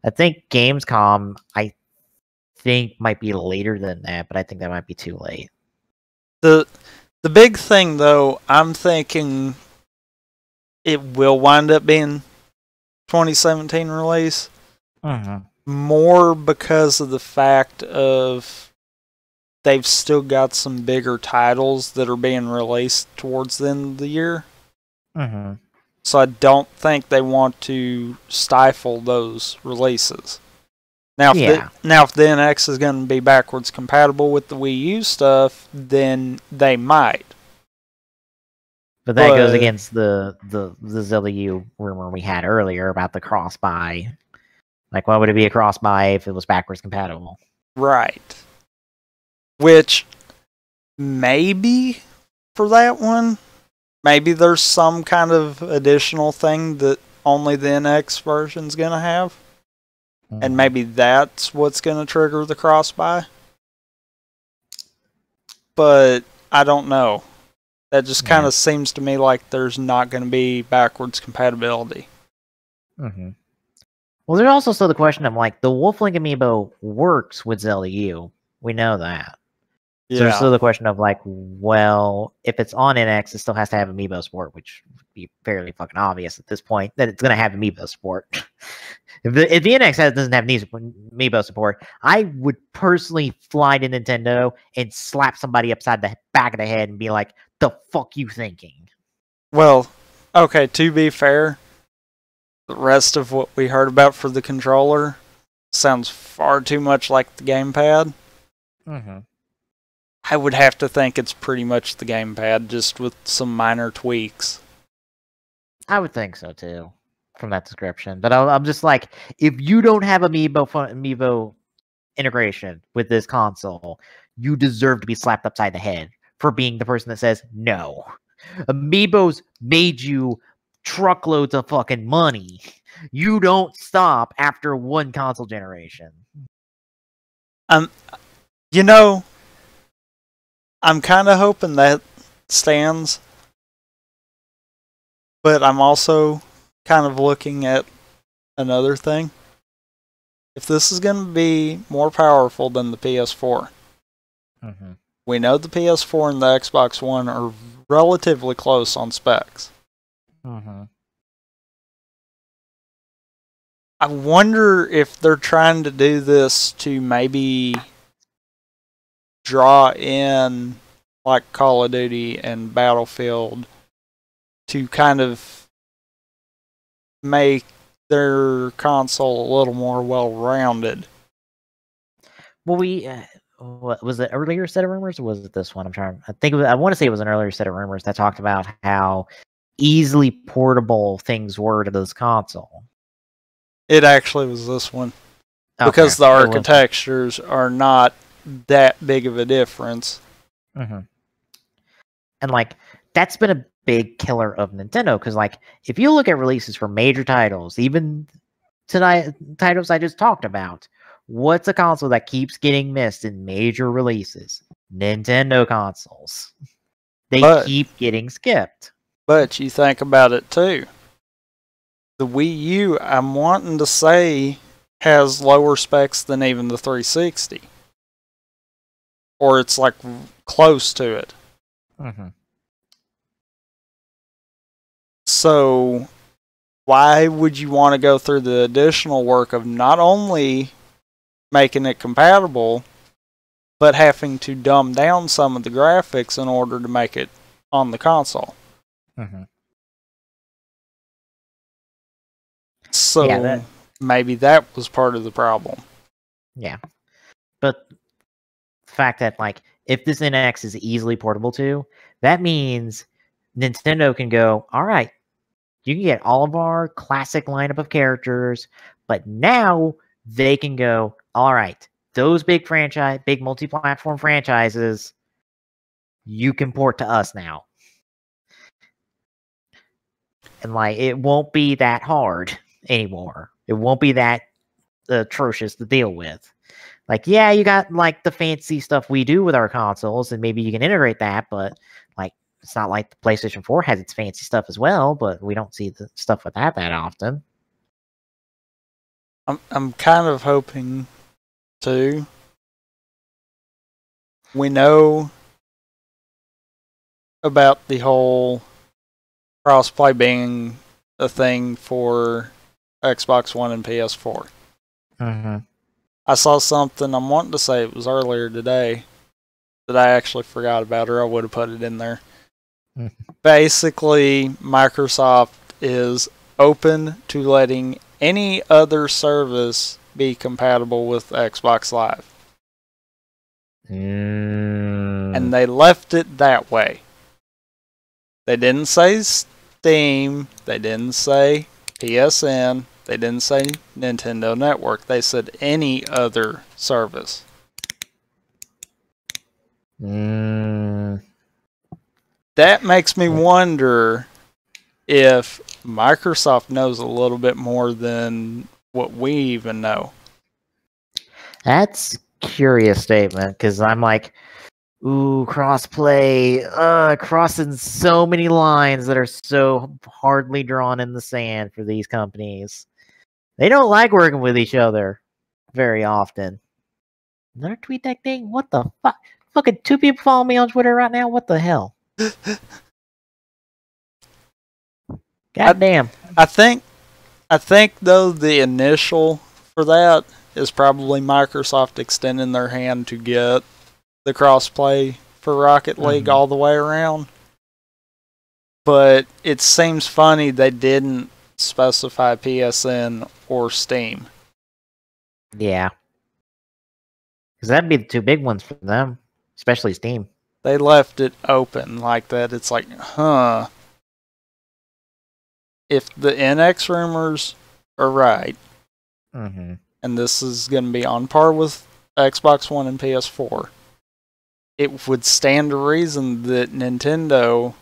I think Gamescom, I think, might be later than that, but I think that might be too late. The big thing, though, I'm thinking it will wind up being 2017 release. More because of the fact of they've still got some bigger titles that are being released towards the end of the year. So I don't think they want to stifle those releases. Now, Yeah. if the NX is going to be backwards compatible with the Wii U stuff, then they might. But that goes against the Zelda U rumor we had earlier about the cross buy. Like, why would it be a cross buy if it was backwards compatible? Right. Which, maybe for that one, maybe there's some kind of additional thing that only the NX version's going to have. And maybe that's what's going to trigger the cross buy. But I don't know. That just kind of seems to me like there's not going to be backwards compatibility. Mm-hmm. Well, there's also still the question of, like, the Wolf Link amiibo works with Zelda U. We know that. So there's still the question of, like, well, if it's on NX, it still has to have amiibo support, which would be fairly fucking obvious at this point that it's going to have amiibo support. If the NX doesn't have amiibo support, I would personally fly to Nintendo and slap somebody upside the back of the head and be like, the fuck you thinking? Well, okay, to be fair, the rest of what we heard about for the controller sounds far too much like the gamepad. Mm-hmm. I would have to think it's pretty much the gamepad, just with some minor tweaks. I would think so too, from that description. But I'm just like, if you don't have amiibo integration with this console, you deserve to be slapped upside the head for being the person that says no. Amiibos made you truckloads of fucking money. You don't stop after one console generation. You know, I'm kind of hoping that stands, but I'm also kind of looking at another thing. If this is going to be more powerful than the PS4, we know the PS4 and the Xbox One are relatively close on specs. I wonder if they're trying to do this to maybe draw in, like, Call of Duty and Battlefield to kind of make their console a little more well-rounded. Well, what was it, earlier set of rumors, or was it this one? I want to say it was an earlier set of rumors that talked about how easily portable things were to this console. It actually was this one. Because the architectures are not that big of a difference. And, like, that's been a big killer of Nintendo, because, like, if you look at releases for major titles, even tonight, titles I just talked about, what's a console that keeps getting missed in major releases? Nintendo consoles. They keep getting skipped. But you think about it too. The Wii U, I'm wanting to say, has lower specs than even the 360. Or it's, like, close to it. So, why would you want to go through the additional work of not only making it compatible, but having to dumb down some of the graphics in order to make it on the console? So, yeah, maybe that was part of the problem. Yeah. But the fact that, like, if this NX is easily portable too, that means Nintendo can go, all right, you can get all of our classic lineup of characters, but now they can go, all right, those big multi-platform franchises, you can port to us now. And, like, it won't be that hard anymore. It won't be that atrocious to deal with. Like, yeah, you got, like, the fancy stuff we do with our consoles, and maybe you can integrate that, but, like, it's not like the PlayStation 4 has its fancy stuff as well, but we don't see the stuff with that often. I'm kind of hoping, too. We know about the whole crossplay being a thing for Xbox One and PS4. I saw something, I'm wanting to say it was earlier today, that I actually forgot about, or I would have put it in there. Basically, Microsoft is open to letting any other service be compatible with Xbox Live. And they left it that way. They didn't say Steam. They didn't say PSN. They didn't say Nintendo Network. They said any other service. That makes me wonder if Microsoft knows a little bit more than what we even know. That's a curious statement, because I'm like, ooh, crossplay, crossing so many lines that are so hardly drawn in the sand for these companies. They don't like working with each other very often. Another tweet that thing? What the fuck? Fucking 2 people follow me on Twitter right now? What the hell? God damn. I think though the initial for that is probably Microsoft extending their hand to get the crossplay for Rocket League all the way around. But it seems funny they didn't specify PSN or Steam. Yeah. Because that'd be the 2 big ones for them, especially Steam. They left it open like that. It's like, huh. If the NX rumors are right, and this is going to be on par with Xbox One and PS4, it would stand to reason that Nintendo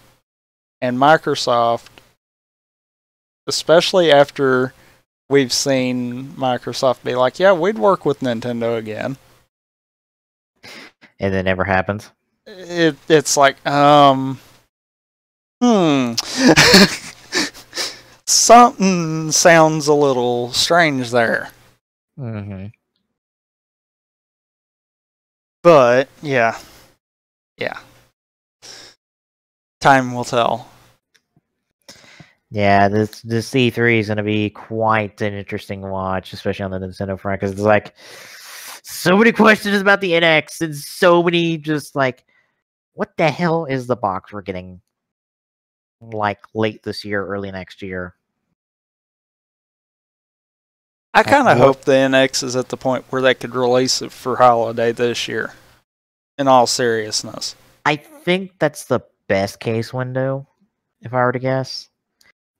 and Microsoft, especially after we've seen Microsoft be like, yeah, we'd work with Nintendo again. And it never happens. It's like, something sounds a little strange there. But, yeah. Time will tell. Yeah, this E3 is going to be quite an interesting watch, especially on the Nintendo front, because it's like so many questions about the NX and so many just like, what the hell is the box we're getting like late this year, early next year? I kind of hope the NX is at the point where they could release it for holiday this year, in all seriousness. I think that's the best case window, if I were to guess.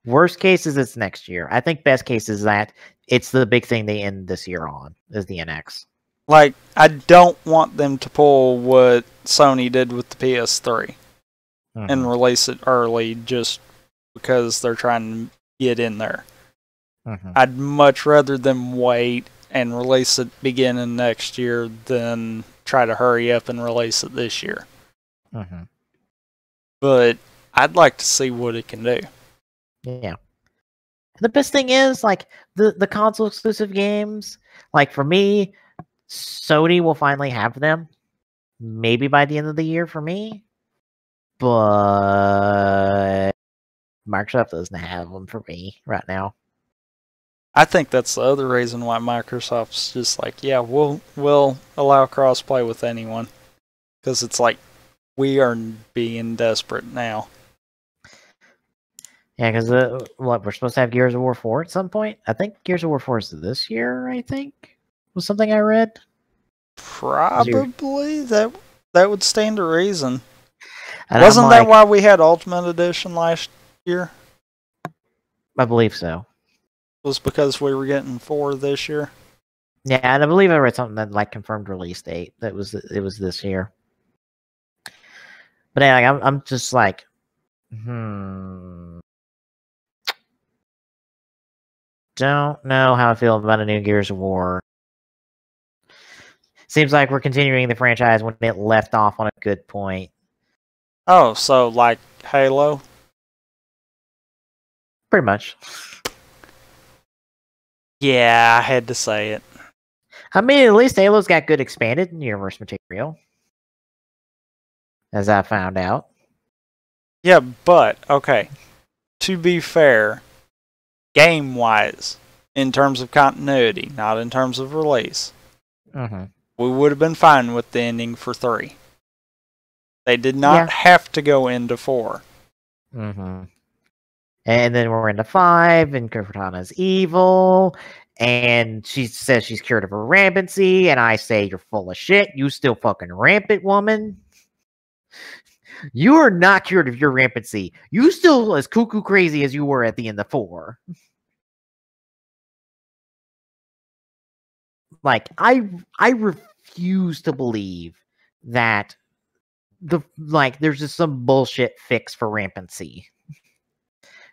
Worst case is it's next year. I think best case is that it's the big thing they end this year on, is the NX. Like, I don't want them to pull what Sony did with the PS3 and release it early just because they're trying to get in there. I'd much rather them wait and release it beginning next year than try to hurry up and release it this year. But I'd like to see what it can do. Yeah. The best thing is, like, the console exclusive games, like, for me, Sony will finally have them. Maybe by the end of the year for me. But Microsoft doesn't have them for me right now. I think that's the other reason why Microsoft's just like, yeah, we'll allow crossplay with anyone. Because it's like, we are being desperate now. Yeah, because we're supposed to have Gears of War 4 at some point? I think Gears of War 4 is this year, I think? Was something I read? Probably. That would stand to reason. And Wasn't that why we had Ultimate Edition last year? I believe so. Was because we were getting 4 this year? Yeah, and I believe I read something that like confirmed release date. It was this year. But yeah, I'm just like, don't know how I feel about a new Gears of War. Seems like we're continuing the franchise when it left off on a good point. Oh, so like Halo? Pretty much. Yeah, I had to say it. I mean, at least Halo's got good expanded universe material. As I found out. Yeah, but, okay. To be fair, game-wise, in terms of continuity, not in terms of release, we would have been fine with the ending for 3. They did not have to go into 4. And And then we're into 5, and Cortana's evil. And she says she's cured of her rampancy, and I say, you're full of shit. You still fucking rampant, woman. You are not cured of your rampancy. You still as cuckoo crazy as you were at the end of 4. Like, I refuse to believe that there's just some bullshit fix for rampancy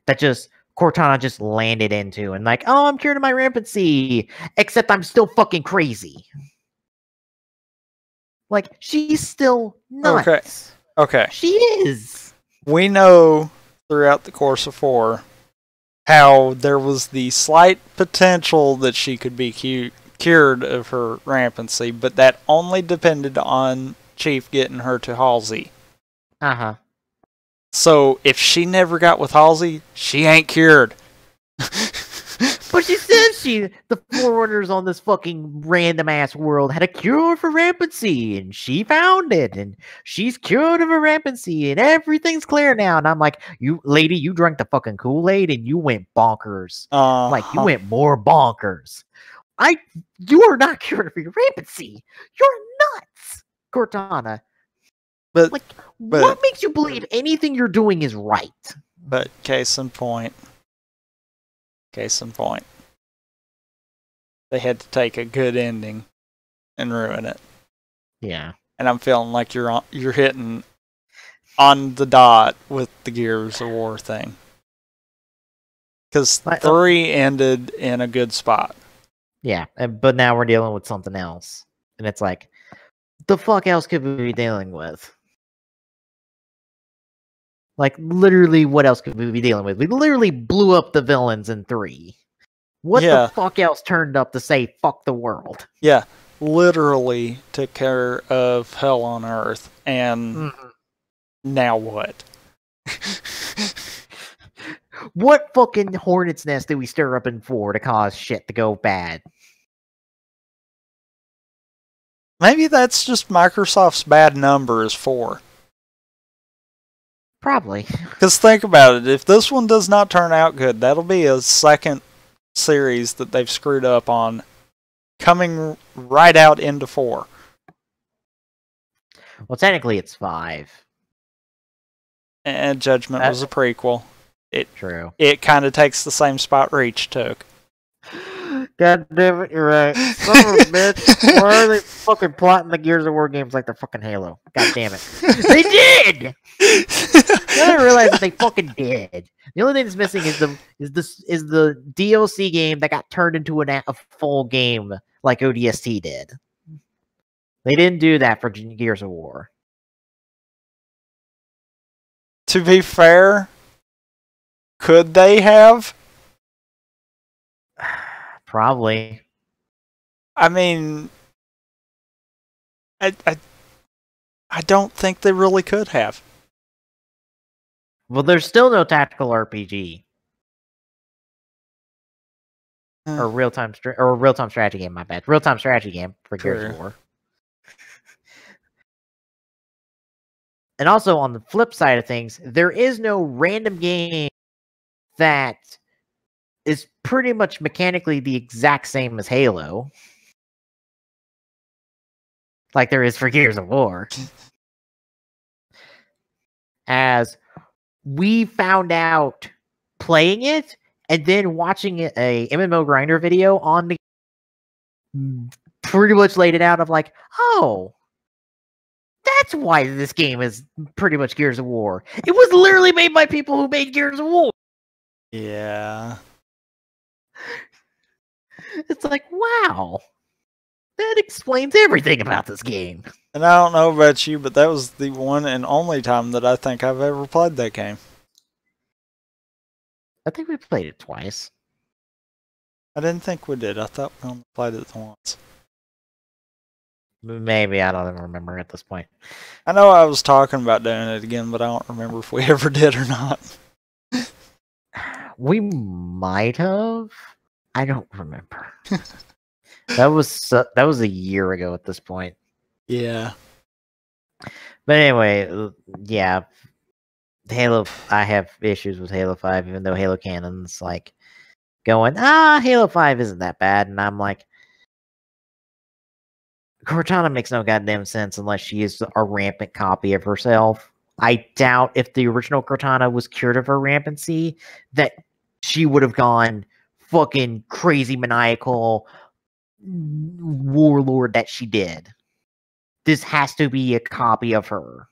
that just Cortana just landed into and like, oh, I'm cured of my rampancy, except I'm still fucking crazy. Like, she's still nuts. Okay. She is. We know throughout the course of 4 how there was the slight potential that she could be cured of her rampancy, but that only depended on Chief getting her to Halsey. Uh-huh. So if she never got with Halsey, she ain't cured. But she says the Forerunners on this fucking random ass world had a cure for rampancy, and she found it, and she's cured of her rampancy, and everything's clear now. And I'm like, you lady, you drank the fucking Kool-Aid and you went bonkers. Like, you went more bonkers. You are not cured of your rampancy. You're nuts, Cortana. But what makes you believe anything you're doing is right? But case in point. They had to take a good ending and ruin it. Yeah. And I'm feeling like you're hitting on the dot with the Gears of War thing. Because 3 ended in a good spot. Yeah, but now we're dealing with something else. And it's like, the fuck else could we be dealing with? Like, literally, what else could we be dealing with? We literally blew up the villains in 3. What the fuck else turned up to say, fuck the world? Yeah, literally took care of hell on earth. And now what? What fucking hornet's nest did we stir up in 4 to cause shit to go bad? Maybe that's just Microsoft's bad number is 4. Probably. Because think about it, if this one does not turn out good, that'll be a second series that they've screwed up on coming right out into 4. Well, technically it's 5. And Judgment was a prequel. True. It kind of takes the same spot Reach took. God damn it, you're right. Son of a bitch. Why are they fucking plotting the Gears of War games like they're fucking Halo? God damn it. They did! I realize that they fucking did. The only thing that's missing is the DLC game that got turned into a full game like ODST did. They didn't do that for Gears of War. To be fair, could they have? Probably. I mean, I don't think they really could have. Well, there's still no tactical RPG or real-time strategy game. My bad, real-time strategy game for Gears of War. And also on the flip side of things, there is no random game that is pretty much mechanically the exact same as Halo, like there is for Gears of War. As we found out playing it and then watching a MMO Grinder video on the pretty much laid it out of like, oh, that's why this game is pretty much Gears of War. It was literally made by people who made Gears of War. Yeah. It's like, wow. That explains everything about this game. And I don't know about you, but that was the one and only time that I think I've ever played that game. I think we played it twice. I didn't think we did. I thought we only played it once. Maybe, I don't even remember at this point. I know I was talking about doing it again, but I don't remember if we ever did or not. We might have. I don't remember. That was a year ago at this point. Yeah. But anyway, yeah. Halo, I have issues with Halo 5, even though Halo Canon's like going, Halo 5 isn't that bad, and I'm like, Cortana makes no goddamn sense unless she is a rampant copy of herself. I doubt if the original Cortana was cured of her rampancy, that she would have gone fucking crazy maniacal warlord that she did. This has to be a copy of her.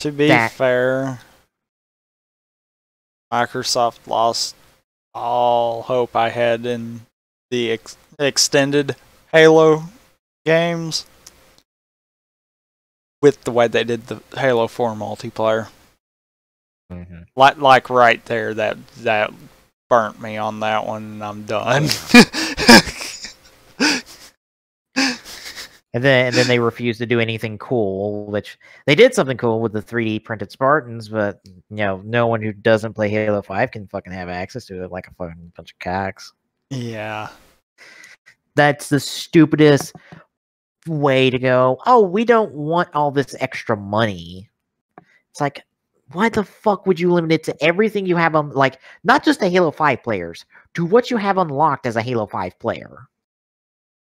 To be fair, Microsoft lost all hope I had in the extended Halo games with the way they did the Halo 4 multiplayer. Mm-hmm. Like right there, that burnt me on that one, and I'm done. And then they refused to do anything cool, which they did something cool with the 3D printed Spartans, but no one who doesn't play Halo 5 can fucking have access to it like a fucking bunch of cocks. Yeah. That's the stupidest way to go. Oh, we don't want all this extra money. It's like, why the fuck would you limit it to everything you have on, like, not just the Halo 5 players, to what you have unlocked as a Halo 5 player?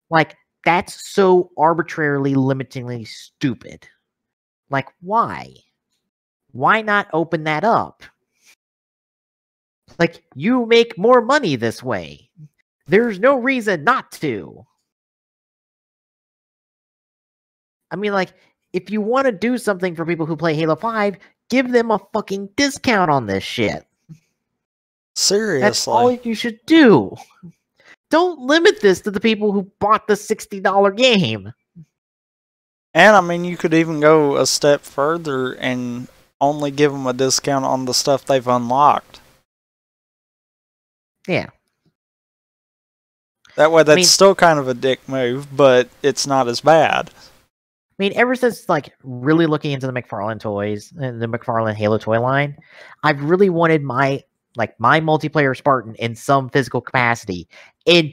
Like, that's so arbitrarily, limitingly stupid. Like, why? Why not open that up? Like, you make more money this way. There's no reason not to. I mean, like, if you want to do something for people who play Halo 5, give them a fucking discount on this shit. Seriously. That's all you should do. Don't limit this to the people who bought the $60 game. And, I mean, you could even go a step further and only give them a discount on the stuff they've unlocked. Yeah. That way, that's still kind of a dick move, but it's not as bad. I mean, ever since, like, really looking into the McFarlane toys and the McFarlane Halo toy line, I've really wanted my multiplayer Spartan in some physical capacity. And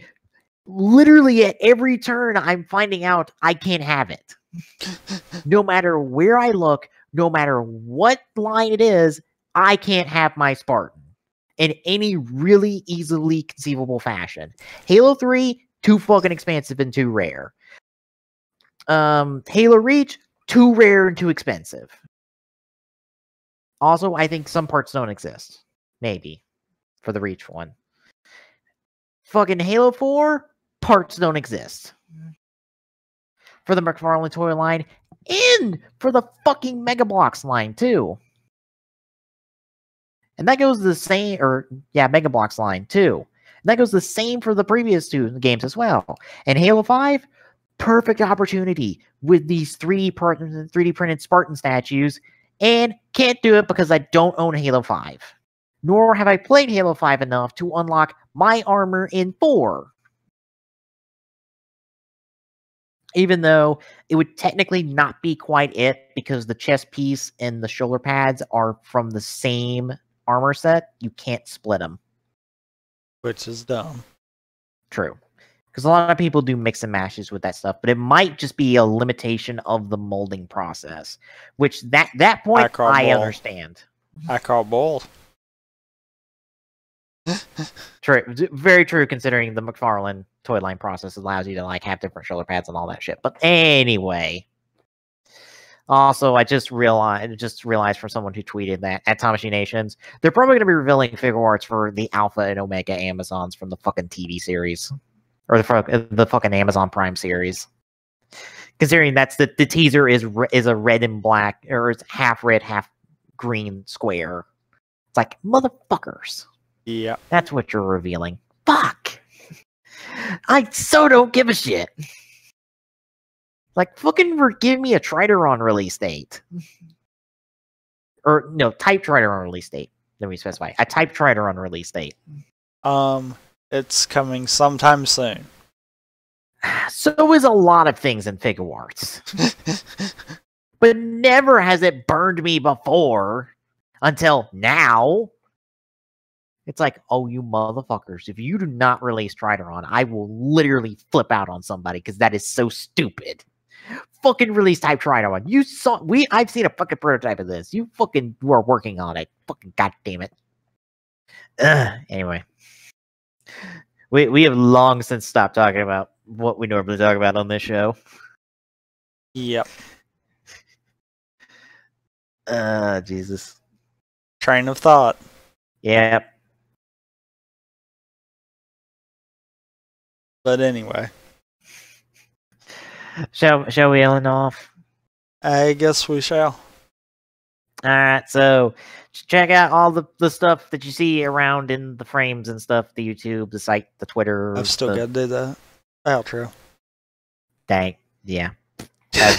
literally at every turn, I'm finding out I can't have it. No matter where I look, no matter what line it is, I can't have my Spartan in any really easily conceivable fashion. Halo 3, too fucking expensive and too rare. Halo Reach, too rare and too expensive. Also, I think some parts don't exist. Maybe. For the Reach one. Fucking Halo 4, parts don't exist. For the McFarlane toy line, and for the fucking Mega Bloks line, too. And that goes the same, Mega Bloks line, too. And that goes the same for the previous two games as well. And Halo 5, perfect opportunity with these 3D printed Spartan statues, and can't do it because I don't own Halo 5. Nor have I played Halo 5 enough to unlock my armor in 4. Even though it would technically not be quite it, because the chest piece and the shoulder pads are from the same armor set, you can't split them. Which is dumb. True. Because a lot of people do mix and matches with that stuff, but it might just be a limitation of the molding process. Which, that point, I understand. I call bull. True, very true. Considering the McFarlane toy line process allows you to like have different shoulder pads and all that shit. But anyway, also I just realized from someone who tweeted that at Tamashii Nations, they're probably going to be revealing figure arts for the Alpha and Omega Amazons from the fucking TV series or the fucking Amazon Prime series. Considering that's the teaser is a red and black, or it's half red, half green square. It's like, motherfuckers. Yeah. That's what you're revealing. Fuck! I so don't give a shit. Like, fucking give me a Trideron release date. Or, no, type Trideron release date. Let me specify. A type Trideron release date. It's coming sometime soon. So is a lot of things in figure arts. But never has it burned me before. Until now. It's like, oh, you motherfuckers. If you do not release Trideron, I will literally flip out on somebody because that is so stupid. fucking released Type Triton 1. You saw I've seen a fucking prototype of this. You fucking were working on it. Fucking goddamn it. Anyway. We have long since stopped talking about what we normally talk about on this show. Yep. Jesus. Train of thought. Yep. But anyway. Shall we end off? I guess we shall. Alright, so check out all the stuff that you see around in the frames and stuff, the YouTube, the site, the Twitter. I've still got to do that. Outro. Dang, yeah. I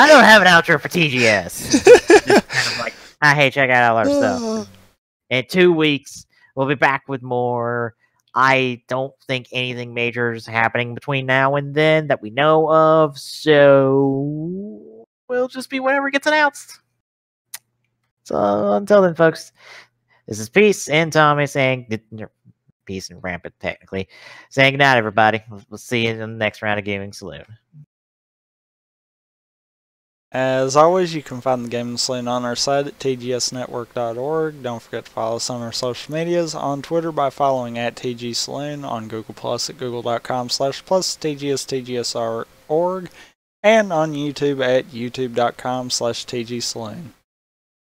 don't have an outro for TGS. Just kind of like, hey, check out all our stuff. In 2 weeks, we'll be back with more. I don't think anything major is happening between now and then that we know of, so we'll just be whatever gets announced. So until then, folks, this is Peace and Tommy saying Peace and Rampant, technically, saying goodnight, everybody. We'll see you in the next round of Gaming Saloon. As always, you can find the Gaming Saloon on our site at tgsnetwork.org. Don't forget to follow us on our social medias, on Twitter by following at TGSaloon, on Google Plus at google.com/plus, TGS.org, and on YouTube at youtube.com/TGSaloon.